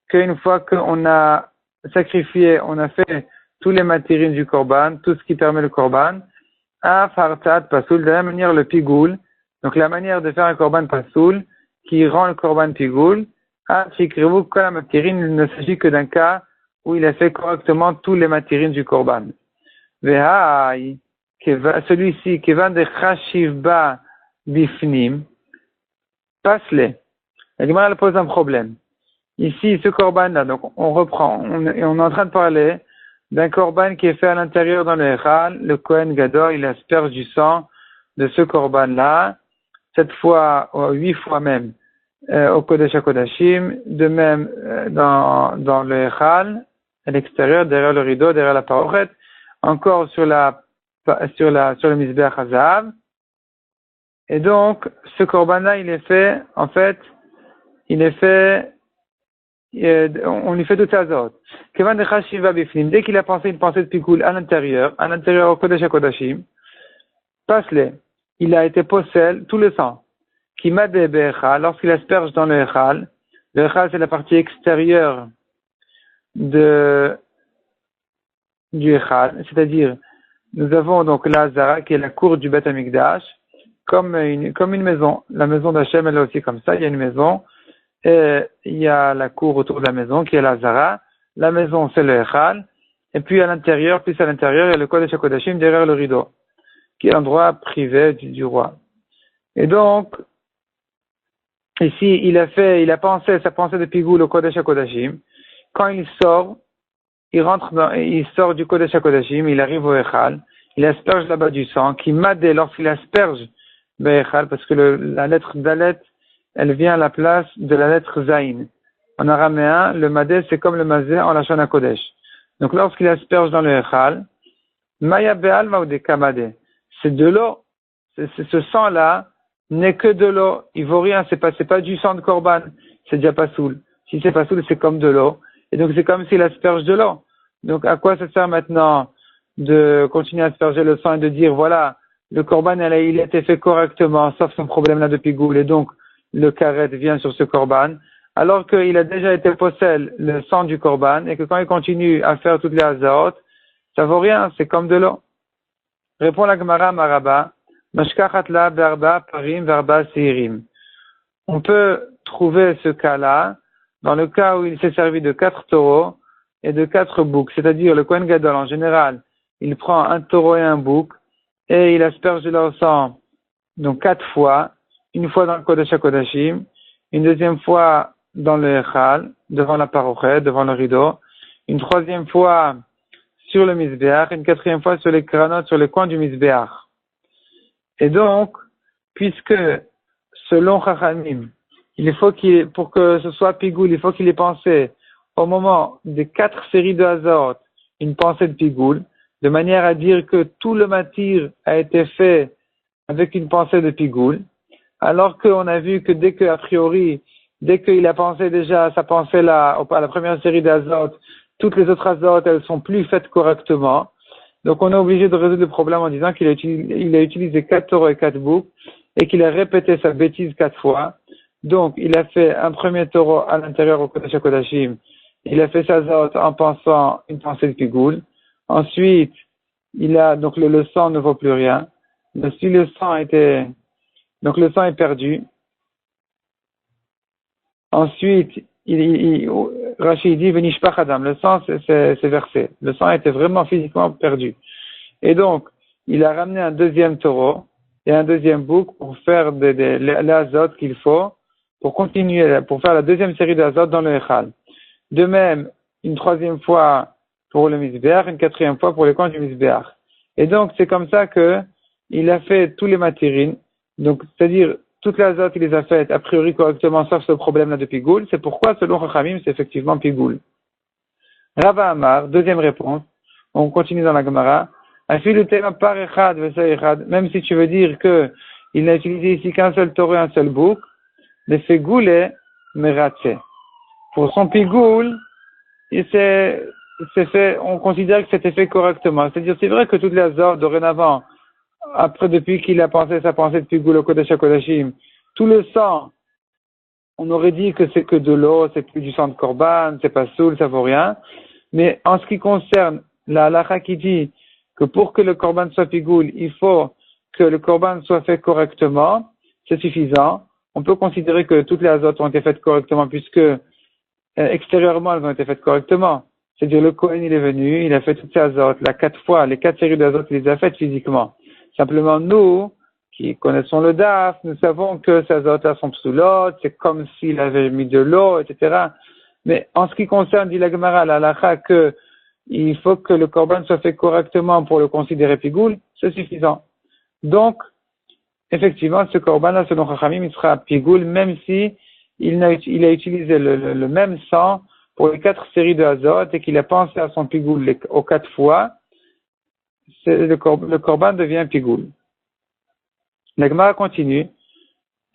[SPEAKER 1] qu'une fois qu'on a sacrifié, on a fait tous les matirines du korban, tout ce qui permet le korban, Hartzat pasoul, de la même manière le pigoul, donc la manière de faire un korban pasoul qui rend le korban pigoul, shikrevu kol hamatirin, il ne s'agit que d'un cas où il a fait correctement tous les matirines du korban. Vehai, celui-ci, kevan de chashivba bifnim, passe-les. La Gemara elle pose un problème. Ici, ce korban-là, donc on reprend, on est en train de parler d'un korban qui est fait à l'intérieur dans le Echal, le Kohen Gadol, il asperge du sang de ce korban-là, 7 fois, 8 fois même, au Kodesh HaKodashim, de même dans le Echal, à l'extérieur, derrière le rideau, derrière la parochet, encore sur le Mizbeach HaZahav. Et donc, ce korban-là, il est fait, en fait, on lui fait tout ça autres. Dès qu'il a pensé une pensée de pigoul à l'intérieur au Kodesh HaKodashim, passe-les. Il a été possède tout le sang. Lorsqu'il asperge dans le Echal c'est la partie extérieure du Echal, c'est-à-dire, nous avons donc la Hazara qui est la cour du Beth Amikdash, comme une maison. La maison d'Hachem, elle est aussi comme ça, il y a une maison, et il y a la cour autour de la maison qui est la Hazara. La maison, c'est le Echal. Et puis à l'intérieur, il y a le Kodesh HaKodashim derrière le rideau, qui est l'endroit privé du roi. Et donc, ici, il a pensé sa pensée de pigoul au Kodesh HaKodashim. Quand il sort du Kodesh HaKodashim, il arrive au Echal, il asperge là-bas du sang, qui madé lorsqu'il asperge le Echal, parce que la lettre Dalet, elle vient à la place de la lettre Zayin. En araméen, le madé, c'est comme le mazé en Lachon HaKodesh. Donc lorsqu'il asperge dans le Echal, Maya Be'alma ou des Kamade, c'est de l'eau. Ce sang-là n'est que de l'eau. Il vaut rien, c'est pas du sang de Korban. C'est déjà pas soul. Si c'est pas soul, c'est comme de l'eau. Et donc c'est comme s'il asperge de l'eau. Donc à quoi ça sert maintenant de continuer à asperger le sang et de dire voilà, le Korban il a été fait correctement, sauf son problème là de pigoule, et donc le karet vient sur ce Korban, alors qu'il a déjà été possède le sang du Korban, et que quand il continue à faire toutes les hazarot, ça vaut rien, c'est comme de l'eau. Répond la Gemara Maraba, Mashkachatla verba parim verba seirim. On peut trouver ce cas-là dans le cas où il s'est servi de 4 taureaux et de 4 boucs, c'est-à-dire le Kohen Gadol en général, il prend un taureau et un bouc et il asperge de leur sang donc 4 fois, une fois dans le Kodesh HaKodashim, une deuxième fois dans le Echal, devant la parochet, devant le rideau, une troisième fois sur le Mizbeach, une quatrième fois sur les cranotes, sur les coins du Mizbeach. Et donc, puisque selon Chachamim, pour que ce soit pigoul, il faut qu'il ait pensé au moment des 4 séries de Hazot, une pensée de pigoul, de manière à dire que tout le matir a été fait avec une pensée de pigoul, alors qu'on a vu que dès qu'il a pensé déjà sa pensée là, à la première série d'Azot, toutes les autres Hazot, elles sont plus faites correctement. Donc on est obligé de résoudre le problème en disant qu'il a utilisé 4 taureaux et 4 boucs, et qu'il a répété sa bêtise 4 fois. Donc, il a fait un premier taureau à l'intérieur au Kodesh HaKodashim. Il a fait sa zot en pensant une pensée de pigoul. Ensuite, donc le sang ne vaut plus rien. Donc, le sang est perdu. Ensuite, Rachid dit, Venishpach Adam. Le sang, c'est versé. Le sang était vraiment physiquement perdu. Et donc, il a ramené un deuxième taureau et un deuxième bouc pour faire l'azot qu'il faut, pour continuer, pour faire la deuxième série d'azot dans le Echal. De même, une troisième fois pour le Mizbeach, une quatrième fois pour les coins du Mizbeach. Et donc, c'est comme ça que il a fait tous les matérines. Donc, c'est-à-dire, toutes les azot, il les a faites a priori correctement, sauf ce problème-là de pigoul. C'est pourquoi, selon Chachamim, c'est effectivement pigoul. Rava Amar, deuxième réponse. On continue dans la Gemara. Même si tu veux dire que il n'a utilisé ici qu'un seul taureau et un seul bouc, le fégoul est meratzé. Pour son pigoul, on considère que c'était fait correctement. C'est-à-dire, c'est vrai que toutes les azor, dorénavant, depuis qu'il a pensé sa pensée de pigoul au Kodesh HaKodashim, tout le sang, on aurait dit que c'est que de l'eau, c'est plus du sang de korban, c'est pas soul, ça vaut rien. Mais en ce qui concerne la halakha qui dit que pour que le korban soit pigoul, il faut que le korban soit fait correctement, c'est suffisant. On peut considérer que toutes les azotes ont été faites correctement puisque extérieurement elles ont été faites correctement. C'est-à-dire le Kohen il est venu, il a fait toutes ces azotes, là 4 fois, les 4 séries d'azotes il les a faites physiquement. Simplement nous, qui connaissons le DAF, nous savons que ces azotes-là sont psoulotes, c'est comme s'il avait mis de l'eau, etc. Mais en ce qui concerne, dit la Gemara, la halakha, que il faut que le korban soit fait correctement pour le considérer pigoul, c'est suffisant. Donc, effectivement, ce korban-là, selon Chachamim, il sera pigoul, même si il a utilisé le même sang pour les 4 séries de Hazot et qu'il a pensé à son pigoul aux 4 fois, le korban devient pigoul. La Gemara continue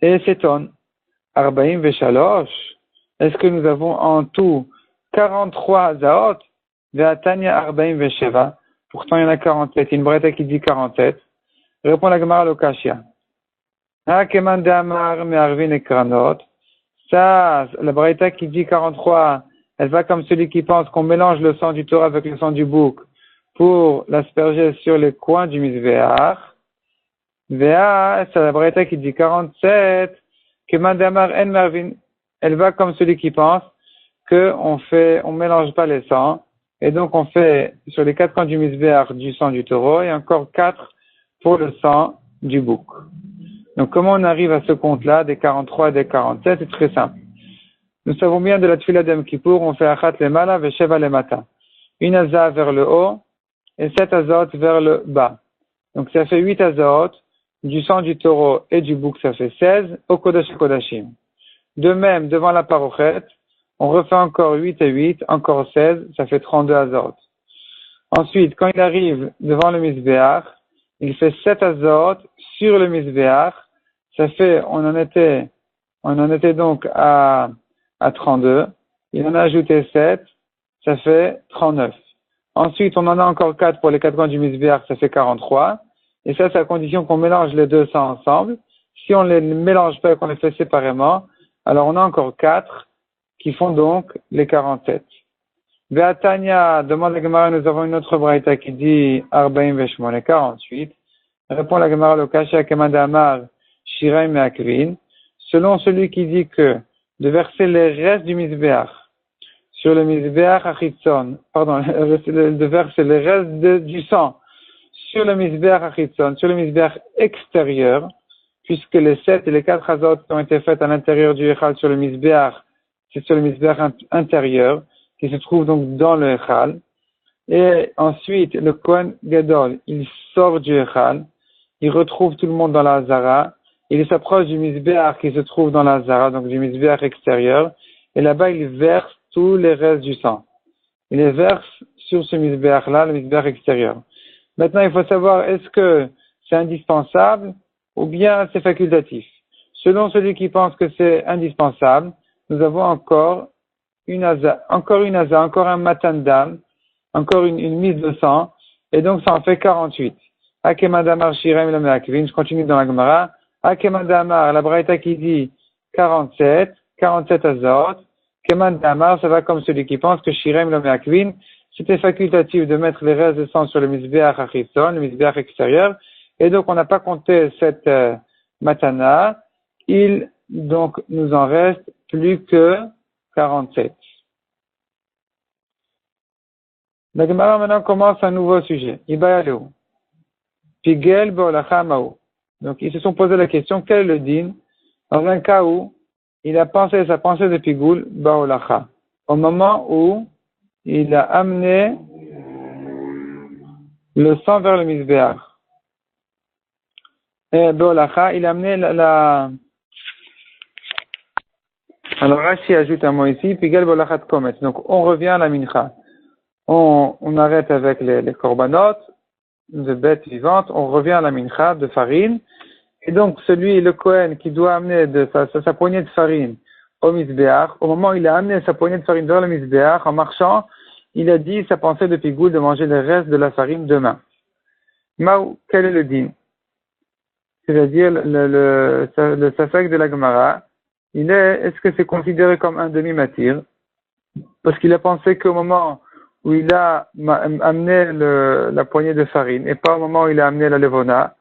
[SPEAKER 1] et s'étonne. Arbaim veshalosh. Est-ce que nous avons en tout 43 Zaot? Ve'atanya Arbaim vesheva. Pourtant, il y en a 47. Il y a une braïta qui dit 47. Répond la Gemara Lokashia. Ha'keman de'amar me'arvin ekranot. Ça, la braïta qui dit 43, elle va comme celui qui pense qu'on mélange le sang du Torah avec le sang du bouc pour l'asperger sur les coins du Mizbeach. Vea, c'est la braïta qui dit 47, keman de'amar en me'arvin. Elle va comme celui qui pense on mélange pas les sangs, et donc on fait sur les 4 coins du Mizbeach du sang du taureau, et encore 4 pour le sang du bouc. Donc comment on arrive à ce compte-là, des 43 et des 47? C'est très simple. Nous savons bien de la Tfila d'Yom Kippour, on fait achat lemala vesheva lemata. Une aza vers le haut, et 7 azot vers le bas. Donc ça fait 8 azot, du sang du taureau et du bouc, ça fait 16, au Kodesh Kodashim. De même, devant la parochet, on refait encore 8 et 8, encore 16, ça fait 32 azot. Ensuite, quand il arrive devant le Mizbeach, il fait 7 azot sur le Mizbeach. Ça fait, on en était donc à 32. Il en a ajouté 7. Ça fait 39. Ensuite, on en a encore 4 pour les 4 coins du Mizbeach, ça fait 43. Et ça, c'est à condition qu'on mélange les 200 ensemble. Si on les mélange pas et qu'on les fait séparément, alors on a encore 4 qui font donc les 47. Ve'atanya, demande la Gemara, nous avons une autre braïta qui dit Arbaim Veshmone, 48. Répond la Gemara, le Kasha Kemada Amar, Shiraim Me'akvin. Selon celui qui dit que de verser les restes du Mizbeach sur le Mizbeach Achitson, de verser les restes du sang sur le Mizbeach Achitson, sur le Mizbeach extérieur, puisque les 7 et les 4 azot qui ont été faites à l'intérieur du Echal sur le Mizbeach, c'est sur le Mizbeach intérieur, qui se trouve donc dans le Echal. Et ensuite, le Kohen Gadol, il sort du Echal, il retrouve tout le monde dans la Hazara, il s'approche du Mizbeach qui se trouve dans la Hazara, donc du Mizbeach extérieur, et là-bas, il verse tous les restes du sang. Il les verse sur ce Mizbeach-là, le Mizbeach extérieur. Maintenant, il faut savoir, est-ce que c'est indispensable ou bien c'est facultatif? Selon celui qui pense que c'est indispensable, nous avons encore une aza, encore un matandam, encore une mise de sang, et donc ça en fait 48. Akemadamar Shirem le Meakvin, je continue dans la Gemara. Akemadamar, la Braïta qui dit 47 azot. Kemadamar, ça va comme celui qui pense que Shirem le Meakvin, c'était facultatif de mettre les restes de sang sur le Mizbeach Achitson, le Mizbeach extérieur, et donc on n'a pas compté cette matana, il donc nous en reste plus que 47. La Gemara maintenant commence un nouveau sujet. Ibayaleu. Pigel be'olacha ma'u. Donc ils se sont posé la question, quel est le din dans un cas où il a pensé sa pensée de Pigoul be'olacha, au moment où il a amené le sang vers le Mizbeach. Et be'olacha, il a amené Alors Rashi ajoute un mot ici, Pigel be'olachat komet. Donc on revient à la mincha. On arrête avec les korbanot, de bêtes vivantes, on revient à la mincha de farine. Et donc, le Kohen, qui doit amener sa poignée de farine au Mizbeach, au moment où il a amené sa poignée de farine vers le Mizbeach, en marchant, il a dit sa pensée de Pigoul de manger le reste de la farine demain. Maou, quel est le din? C'est-à-dire, le safek de la Gemara, est-ce que c'est considéré comme un demi-matir? Parce qu'il a pensé qu'au moment où il a amené la poignée de farine, et pas au moment où il a amené la levona,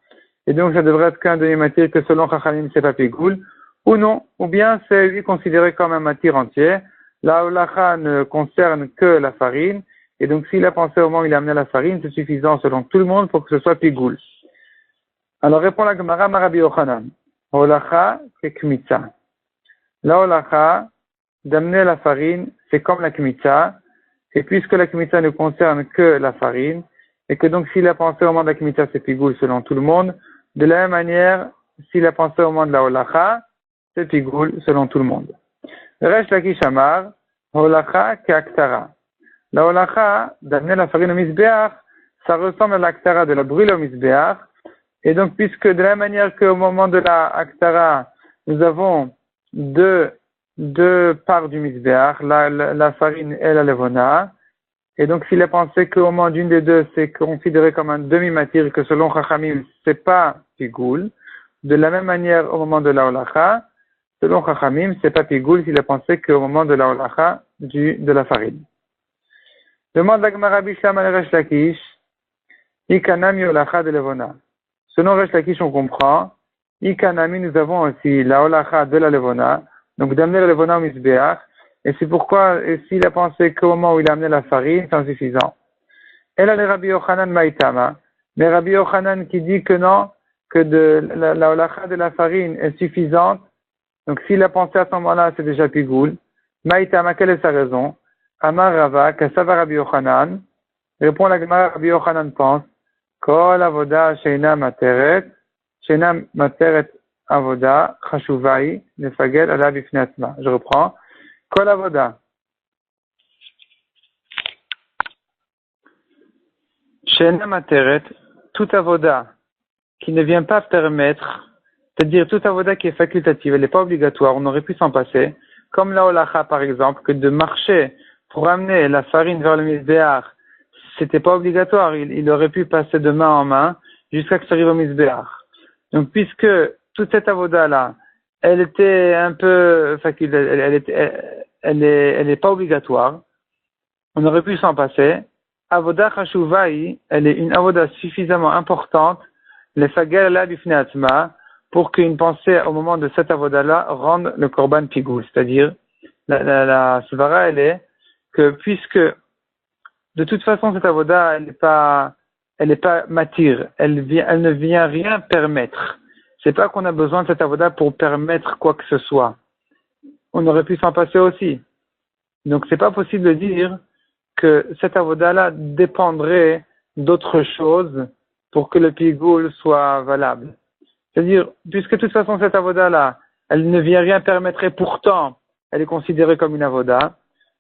[SPEAKER 1] et donc ça devrait être qu'un demi-matir que selon Chachamim c'est pas pigoul, ou non, ou bien c'est lui considéré comme un matir entier. La holacha ne concerne que la farine, et donc s'il a pensé au moment où il a amené la farine, c'est suffisant selon tout le monde pour que ce soit pigoul. Alors répond la Gemara Marabi Yochanan. Holacha c'est kmitza. La holacha d'amener la farine, c'est comme la kmitza, et puisque la kmitza ne concerne que la farine, et que donc s'il a pensé au moment de la kmitza c'est pigoul selon tout le monde, de la même manière, s'il a pensé au moment de la holacha, c'est pigoul selon tout le monde. Resh Lakish Amar, holacha ke'aktara. La holacha, d'amener la farine au Mizbeach, ça ressemble à l'aktara de la brûle au Mizbeach, et donc puisque de la même manière qu'au moment de la aktara, nous avons deux parts du Mizbeach, la farine et la levona, et donc s'il a pensé qu'au moment d'une des deux, c'est considéré comme un demi-matir, que selon Chachamim, c'est pas pigoul. De la même manière, au moment de la holacha, selon Chachamim, c'est pas pigoul s'il a pensé qu'au moment de la holacha, de la farine. Demande la Gemara Bishlam al Resh Lakish, Ikanami holacha de levona. Selon Resh Lakish, on comprend, Ikanami, nous avons aussi la holacha de la levona, donc d'amener la levona au Mizbeach, et c'est pourquoi, s'il a pensé qu'au moment où il a amené la farine, c'est insuffisant. Et là, le Rabbi Yochanan Maïtama. Mais Rabbi Yochanan qui dit que non, que la holacha de la farine est suffisante. Donc, s'il a pensé à ce moment-là, c'est déjà pigoul. Maïtama, quelle est sa raison? Amar Rava, Kassava Rabbi Yochanan. Répond la Gemara, Rabbi Yochanan pense, Kol avoda sheina materet avoda chashuvai nefagel ala bifnei atzma. Je reprends. Kol avoda. She'ena materet, toute avoda qui ne vient pas permettre, c'est-à-dire toute avoda qui est facultative, elle n'est pas obligatoire, on aurait pu s'en passer, comme la holacha par exemple, que de marcher pour amener la farine vers le misbéach, c'était pas obligatoire, il aurait pu passer de main en main jusqu'à ce que ça arrive au misbéach. Donc puisque toute cette avoda-là, elle était un peu facultative, elle est pas obligatoire, on aurait pu s'en passer. Avoda chashuvai, elle est une avoda suffisamment importante, les sagel la bifnei atzma, pour qu'une pensée au moment de cette avoda-là rende le korban pigoul. C'est-à-dire, la svara, elle est que puisque de toute façon cette avoda, elle est pas matir, elle ne vient rien permettre. C'est pas qu'on a besoin de cette avoda pour permettre quoi que ce soit. On aurait pu s'en passer aussi. Donc c'est pas possible de dire que cette avoda-là dépendrait d'autre chose pour que le pigoul soit valable. C'est-à-dire, puisque de toute façon cette avoda-là, elle ne vient rien permettre et pourtant, elle est considérée comme une avoda.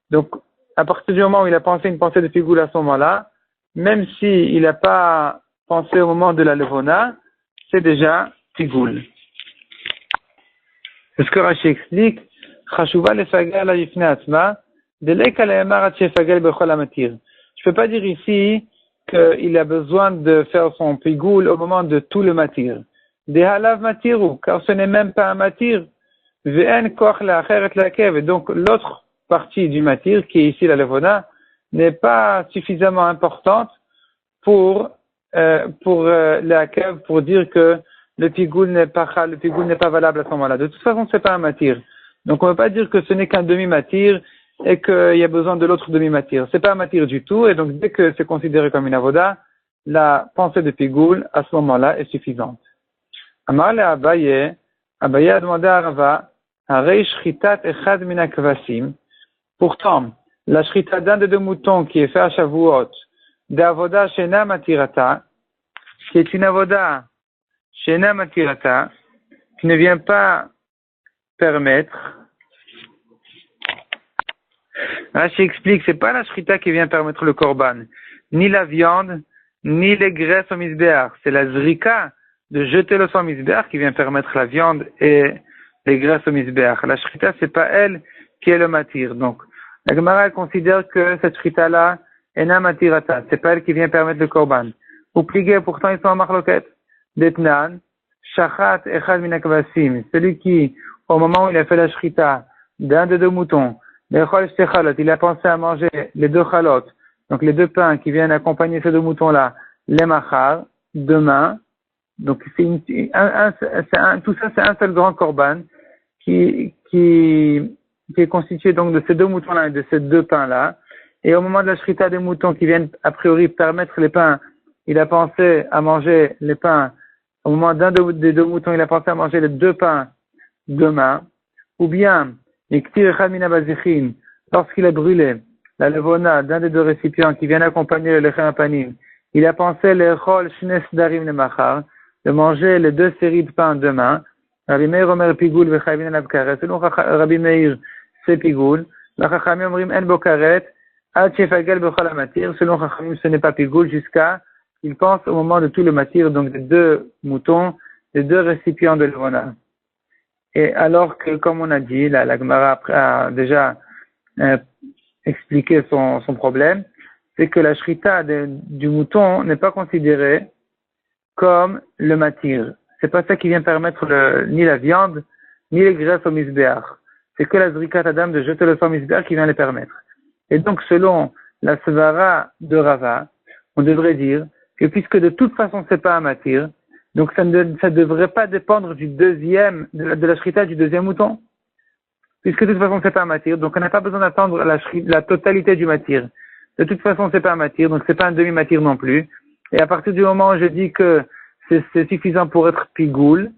[SPEAKER 1] Donc, à partir du moment où il a pensé une pensée de pigoul à ce moment-là, même s'il n'a pas pensé au moment de la levona, c'est déjà pigoul. C'est ce que Rashi explique. Chashuva lefagal la yifne atzma. Je ne peux pas dire ici qu'il a besoin de faire son pigoul au moment de tout le matir. Des halav matiru, car ce n'est même pas un matir. Ve'en koch la'acheret la'kev. Et donc l'autre partie du matir, qui est ici la levona, n'est pas suffisamment importante pour la kev, pour dire que le pigoul n'est pas valable à ce moment-là. De toute façon, c'est pas un matir. Donc on ne peut pas dire que ce n'est qu'un demi-matir et qu'il y a besoin de l'autre demi-matir. C'est pas un matir du tout, et donc dès que c'est considéré comme une avoda, la pensée de pigoul, à ce moment-là, est suffisante. Amar le Abaye a demandé à Rava, Harei shchitat echad min hakvasim. Pourtant, la shrita d'un des deux moutons qui est fait à Shavuot, d'avoda shena matirata, qui est une avoda shena matirata, qui ne vient pas permettre. Rashi explique, c'est pas la shrita qui vient permettre le korban, ni la viande, ni les graisses au misbéach. C'est la zrika de jeter le sang au misbéach qui vient permettre la viande et les graisses au misbéach. La shrita, c'est pas elle qui est le matir. Donc, la Gemara considère que cette shrita-là est na matirata. C'est pas elle qui vient permettre le korban. Ou pliguer, pourtant ils sont en marloquette. Detnan, shachat echad min hakvasim. Celui qui, au moment où il a fait la shrita d'un des deux moutons, il a pensé à manger les deux chalot, donc les deux pains qui viennent accompagner ces deux moutons-là, les machar, demain. Donc tout ça c'est un seul grand korban qui est constitué donc de ces deux moutons-là et de ces deux pains-là. Et au moment de la shrita des moutons qui viennent a priori permettre les pains, il a pensé à manger les pains. Au moment des deux moutons, il a pensé à manger les deux pains demain. Ou bien lorsqu'il a brûlé la levona d'un des deux récipients qui vient accompagner le lechem apanim, il a pensé de manger les deux séries de pain demain. Rabbi Meir omer pigoul v'chayvin alav karet. Selon Rabbi Meir, c'est pigoul. La chachamim omrim en bo karet ad shefagel b'chol hamatir. Selon chachamim, ce n'est pas pigoul jusqu'à il pense au moment de tout le matir, donc des deux moutons, des deux récipients de levona. Et alors que, comme on a dit, la Gemara a déjà expliqué son problème, c'est que la shrita du mouton n'est pas considérée comme le matir. C'est pas ça qui vient permettre ni la viande, ni les graisses au misbéach. C'est que la zrikat adam de jeter le sang au misbéach qui vient les permettre. Et donc, selon la svara de Rava, on devrait dire que puisque de toute façon c'est pas un matir, donc ça ne devrait pas dépendre de la shrita du deuxième mouton. Puisque de toute façon c'est pas un matir, donc on n'a pas besoin d'attendre la totalité du matir. De toute façon c'est pas un matir, donc c'est pas un demi-matir non plus. Et à partir du moment où je dis que c'est suffisant pour être pigoul,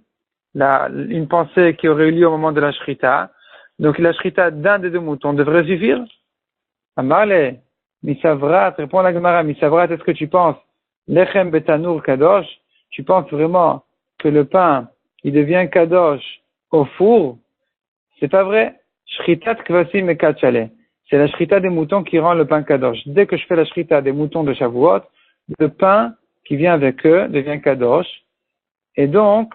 [SPEAKER 1] une pensée qui aurait eu lieu au moment de la shrita, donc la shrita d'un des deux moutons devrait suffire. Amarle, misavrat, répond la Gemara, misavrat, est-ce que tu penses, lechem betanour kadosh, tu penses vraiment que le pain, il devient kadosh au four? C'est pas vrai. Shritat kvasim et kachale. C'est la shrita des moutons qui rend le pain kadosh. Dès que je fais la shrita des moutons de Shavuot, le pain qui vient avec eux devient kadosh. Et donc,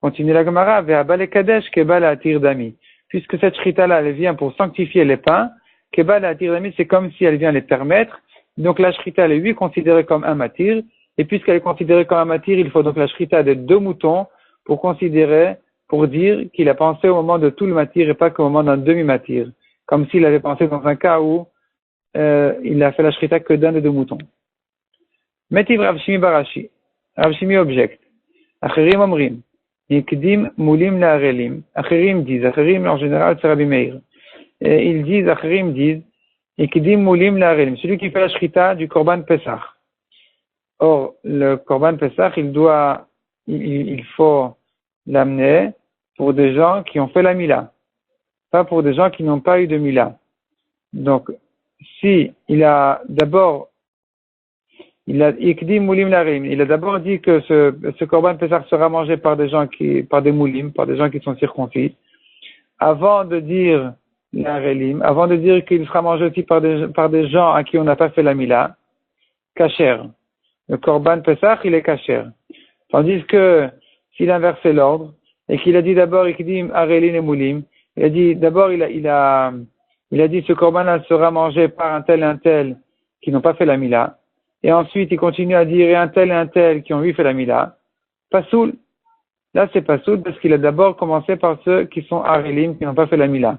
[SPEAKER 1] continue la Gemara, ve'aba le kadesh keba la atir dami. Puisque cette shrita-là, elle vient pour sanctifier les pains, keba la atir dami, c'est comme si elle vient les permettre. Donc la shrita, elle est lui considérée comme un matir. Et puisqu'elle est considérée comme un matir, il faut donc la shrita de 2 moutons pour considérer, pour dire qu'il a pensé au moment de tout le matir et pas qu'au moment d'un demi-matir. Comme s'il avait pensé dans un cas où il a fait la shrita que d'un des 2 moutons. Metiv Rav Shimi Barashi. Rav Shimi objecte. Acherim omrim. Yekdim moulim la'arelim. Acherim disent. Acherim en général c'est Rabbi Meir. Ils disent, Acherim disent, Yekdim moulim la'arelim. Celui qui fait la shrita du Korban Pesach. Or, le Korban Pesach, il faut l'amener pour des gens qui ont fait la Mila. Pas pour des gens qui n'ont pas eu de Mila. Donc, si il a d'abord dit que ce Korban Pesach sera mangé par des moulim, par des gens qui sont circoncis, avant de dire la relim, avant de dire qu'il sera mangé aussi par des gens à qui on n'a pas fait la Mila, kasher. Le Korban Pesach, il est kasher. Tandis que s'il a inversé l'ordre et qu'il a dit d'abord ikdim arelin et moulim, il a dit d'abord il a dit ce Korban sera mangé par un tel qui n'ont pas fait la Mila. Et ensuite, il continue à dire un tel qui ont fait la Mila. Pasoul. Là, c'est Pasoul parce qu'il a d'abord commencé par ceux qui sont Arelim, qui n'ont pas fait la Mila.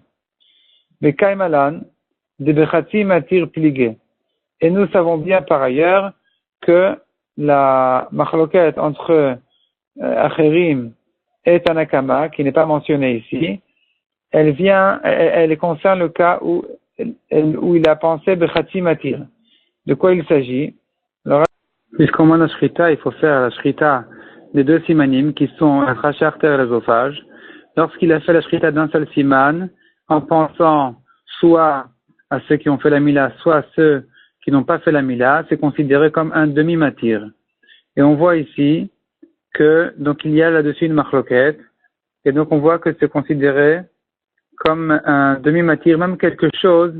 [SPEAKER 1] Mais Kaimalan, de Bechatsi Matir Pligé. Et nous savons bien par ailleurs que la machloket entre Acherim et Tanakama, qui n'est pas mentionnée ici, elle concerne le cas où il a pensé Bechatsi Matir. De quoi il s'agit? Puisqu'au moment de la shrita, il faut faire la shrita des 2 simanim qui sont la trachée artère et l'œsophage. Lorsqu'il a fait la shrita d'un seul siman, en pensant soit à ceux qui ont fait la mila, soit à ceux qui n'ont pas fait la mila, c'est considéré comme un demi-matir. Et on voit ici que, donc il y a là-dessus une machloket, et donc on voit que c'est considéré comme un demi-matir, même quelque chose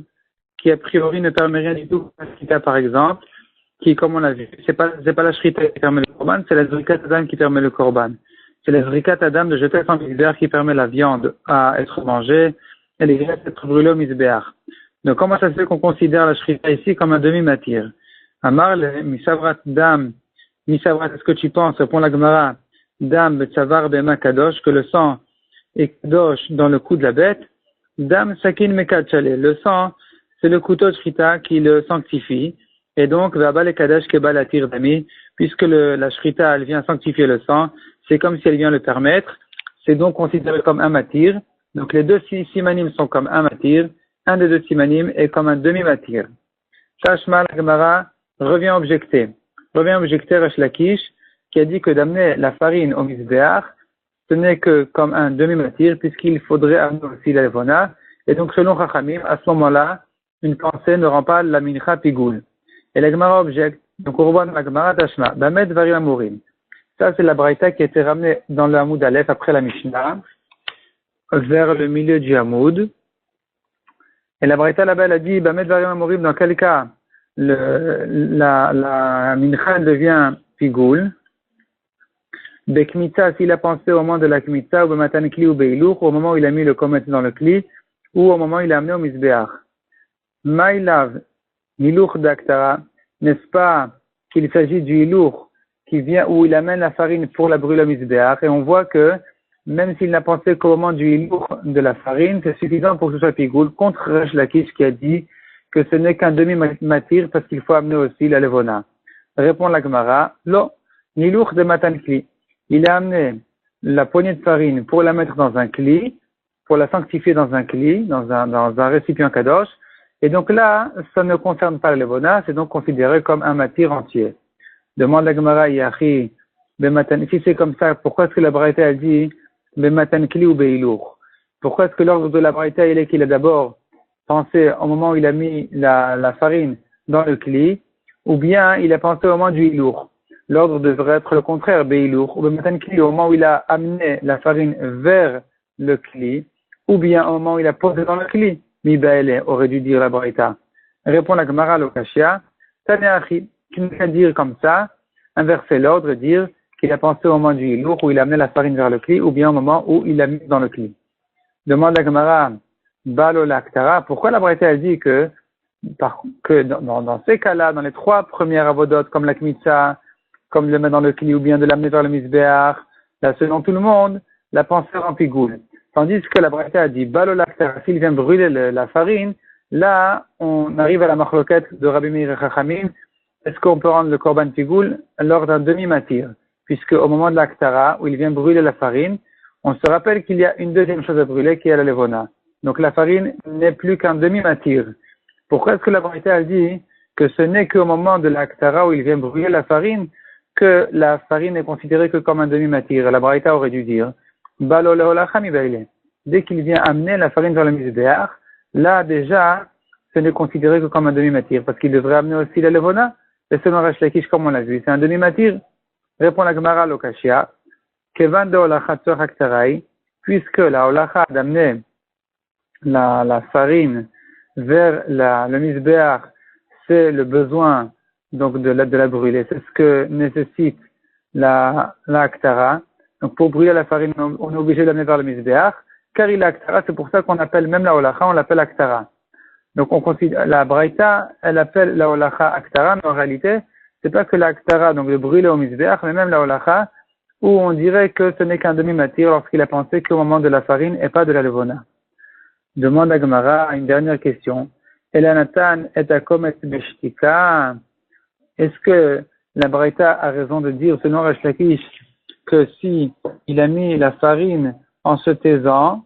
[SPEAKER 1] qui a priori ne permet rien du tout, la shrita par exemple, qui, comme on l'a vu, c'est pas la shrita qui permet le korban, c'est la zrikat adam qui permet le korban. C'est la zrikat adam de jeter son misbéach qui permet la viande à être mangée et les graisses être brûlées au misbéach. Donc, comment ça se fait qu'on considère la shrita ici comme un demi-matir? Amar le misavrat dam, misavrat, est-ce que tu penses, répond la Gemara, dam betsavar bema kadosh, que le sang est kadosh dans le cou de la bête, dam sakin mekad chalé, le sang, c'est le couteau de shrita qui le sanctifie. Et donc, Vaba le Kadesh Keba la Tir Dami, puisque la Shrita, elle vient sanctifier le sang, c'est comme si elle vient le permettre, c'est donc considéré comme un matir. Donc, les 2 simanim sont comme un matir, un des 2 simanim est comme un demi-matir. Tashma la Gemara revient objecter Resh Lakish, qui a dit que d'amener la farine au misbéach, ce n'est que comme un demi-matir, puisqu'il faudrait amener aussi la levona. Et donc, selon Chachamim, à ce moment-là, une pensée ne rend pas la mincha pigoul. Et la Gemara objecte, donc on revoit dans la Gemara Tashma, Bamed Varim Amorim. Ça, c'est la braïta qui a été ramenée dans le Hamoud Aleph après la Mishnah, vers le milieu du Hamoud. Et la braïta là-bas, elle a dit, Bamed Varim Amorim, dans quel cas la mincha devient pigoul. Bekmitza, s'il a pensé au moment de la kmitza, ou bematan kli ou beilouch, au moment où il a mis le komet dans le kli, ou au moment où il a amené au misbéach. Maïlav, Hilour d'Aktara, n'est-ce pas qu'il s'agit du hilour qui vient où il amène la farine pour la brûler au misbéach, et on voit que même s'il n'a pensé qu'au moment du hilour de la farine, c'est suffisant pour que ce soit pigoul, contre Resh Lakish qui a dit que ce n'est qu'un demi-matir parce qu'il faut amener aussi la levona. Répond la Gemara, lo, hilour de matankli. Il a amené la poignée de farine pour la mettre dans un kli, pour la sanctifier dans un kli, dans un récipient kadosh. Et donc là, ça ne concerne pas la levona, c'est donc considéré comme un matir entier. Demande la Gemara Yachi, si c'est comme ça, pourquoi est-ce que la Braïta a dit Bematan Kli ou Beilour? Pourquoi est-ce que l'ordre de la Braïta il est qu'il a d'abord pensé au moment où il a mis la farine dans le Kli, ou bien il a pensé au moment du Ilour? L'ordre devrait être le contraire, Beilour, ou Bematan Kli, au moment où il a amené la farine vers le Kli, ou bien au moment où il a posé dans le Kli. Mibaele aurait dû dire la Braïta. Répond la Gemara Lokashia, Taneachi. tu ne peux dire comme ça, inverser l'ordre, dire qu'il a pensé au moment du hilour où il a amené la farine vers le cli, ou bien au moment où il l'a mis dans le cli. Demande la Gemara, Balo Laktara, pourquoi la Braïta a dit que dans ces cas-là, dans les trois premières avodotes, comme la Kmitza, comme le mettre dans le cli, ou bien de l'amener vers le Misbéach, là, selon tout le monde, la pensée en pigoule. Tandis que la Braïta a dit, Balo Laktara, s'il vient brûler la farine, là, on arrive à la marloquette de Rabbi Meir et Chachamim. Est-ce qu'on peut rendre le korban pigoule lors d'un demi-matir? Puisque au moment de l'Aktara, où il vient brûler la farine, on se rappelle qu'il y a une deuxième chose à brûler qui est la levona. Donc la farine n'est plus qu'un demi-matir. Pourquoi est-ce que la Braïta a dit que ce n'est qu'au moment de l'Aktara où il vient brûler la farine que la farine est considérée que comme un demi-matir? La Braïta aurait dû dire, Balo leholacham ibayle. Dès qu'il vient amener la farine vers le misbéach, là déjà, ce n'est considéré que comme un demi-matir, parce qu'il devrait amener aussi la levona. Et selon Resh Lakish, comme on l'a vu, c'est un demi-matir. Répond la Gemara Lokashia, Kevan de Olacha Tzor Haktarai, puisque la Olacha d'amener la farine vers le misbéach, c'est le besoin donc de la brûler, c'est ce que nécessite la Aktara. Donc pour brûler la farine, on est obligé d'amener vers le misbéach, car il a Aktara, c'est pour ça qu'on appelle même la Olacha, on l'appelle Aktara. Donc on considère, la Braïta, elle appelle la Olacha Aktara, mais en réalité, c'est pas que la Aktara, donc de brûler au misbéach, mais même la Olacha, où on dirait que ce n'est qu'un demi-matir lorsqu'il a pensé qu'au moment de la farine et pas de la levona. Demande à Gemara une dernière question. Elanatan et akomet beshtika. Est-ce que la Braïta a raison de dire, selon Resh Lakish, que si il a mis la farine en se taisant,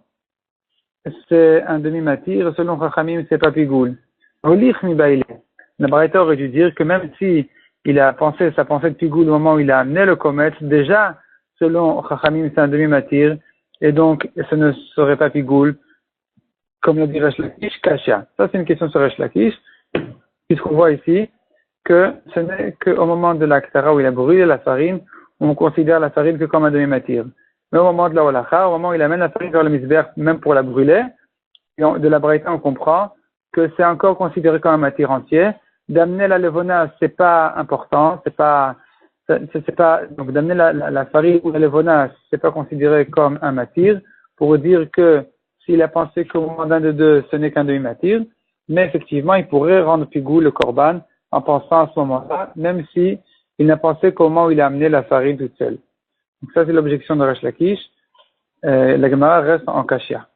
[SPEAKER 1] c'est un demi-matir, selon Chachamim, c'est pas pigoul. La Braïta aurait dû dire que même si il a pensé sa pensée de pigoul au moment où il a amené le komet, déjà, selon Chachamim, c'est un demi-matir, et donc ce ne serait pas pigoul, comme le dit Resh Lakish, Kasha. Ça, c'est une question sur Resh Lakish, puisqu'on voit ici que ce n'est qu'au moment de l'Aktara où il a brûlé la farine, on considère la farine que comme un demi-matir. Mais au moment de la Olacha, au moment où il amène la farine vers le misbéach, même pour la brûler, de la Braïta, on comprend que c'est encore considéré comme un matir entier. D'amener la levona, c'est pas important, c'est pas, donc d'amener la farine ou la levona, c'est pas considéré comme un matir, pour dire que s'il a pensé qu'au moment d'un de deux, ce n'est qu'un demi-matir, mais effectivement, il pourrait rendre pigou le korban en pensant à ce moment-là, même si il n'a pensé qu'au moment où il a amené la farine toute seule. Donc ça, c'est l'objection de Resh Lakish. La Gemara reste en Kashia.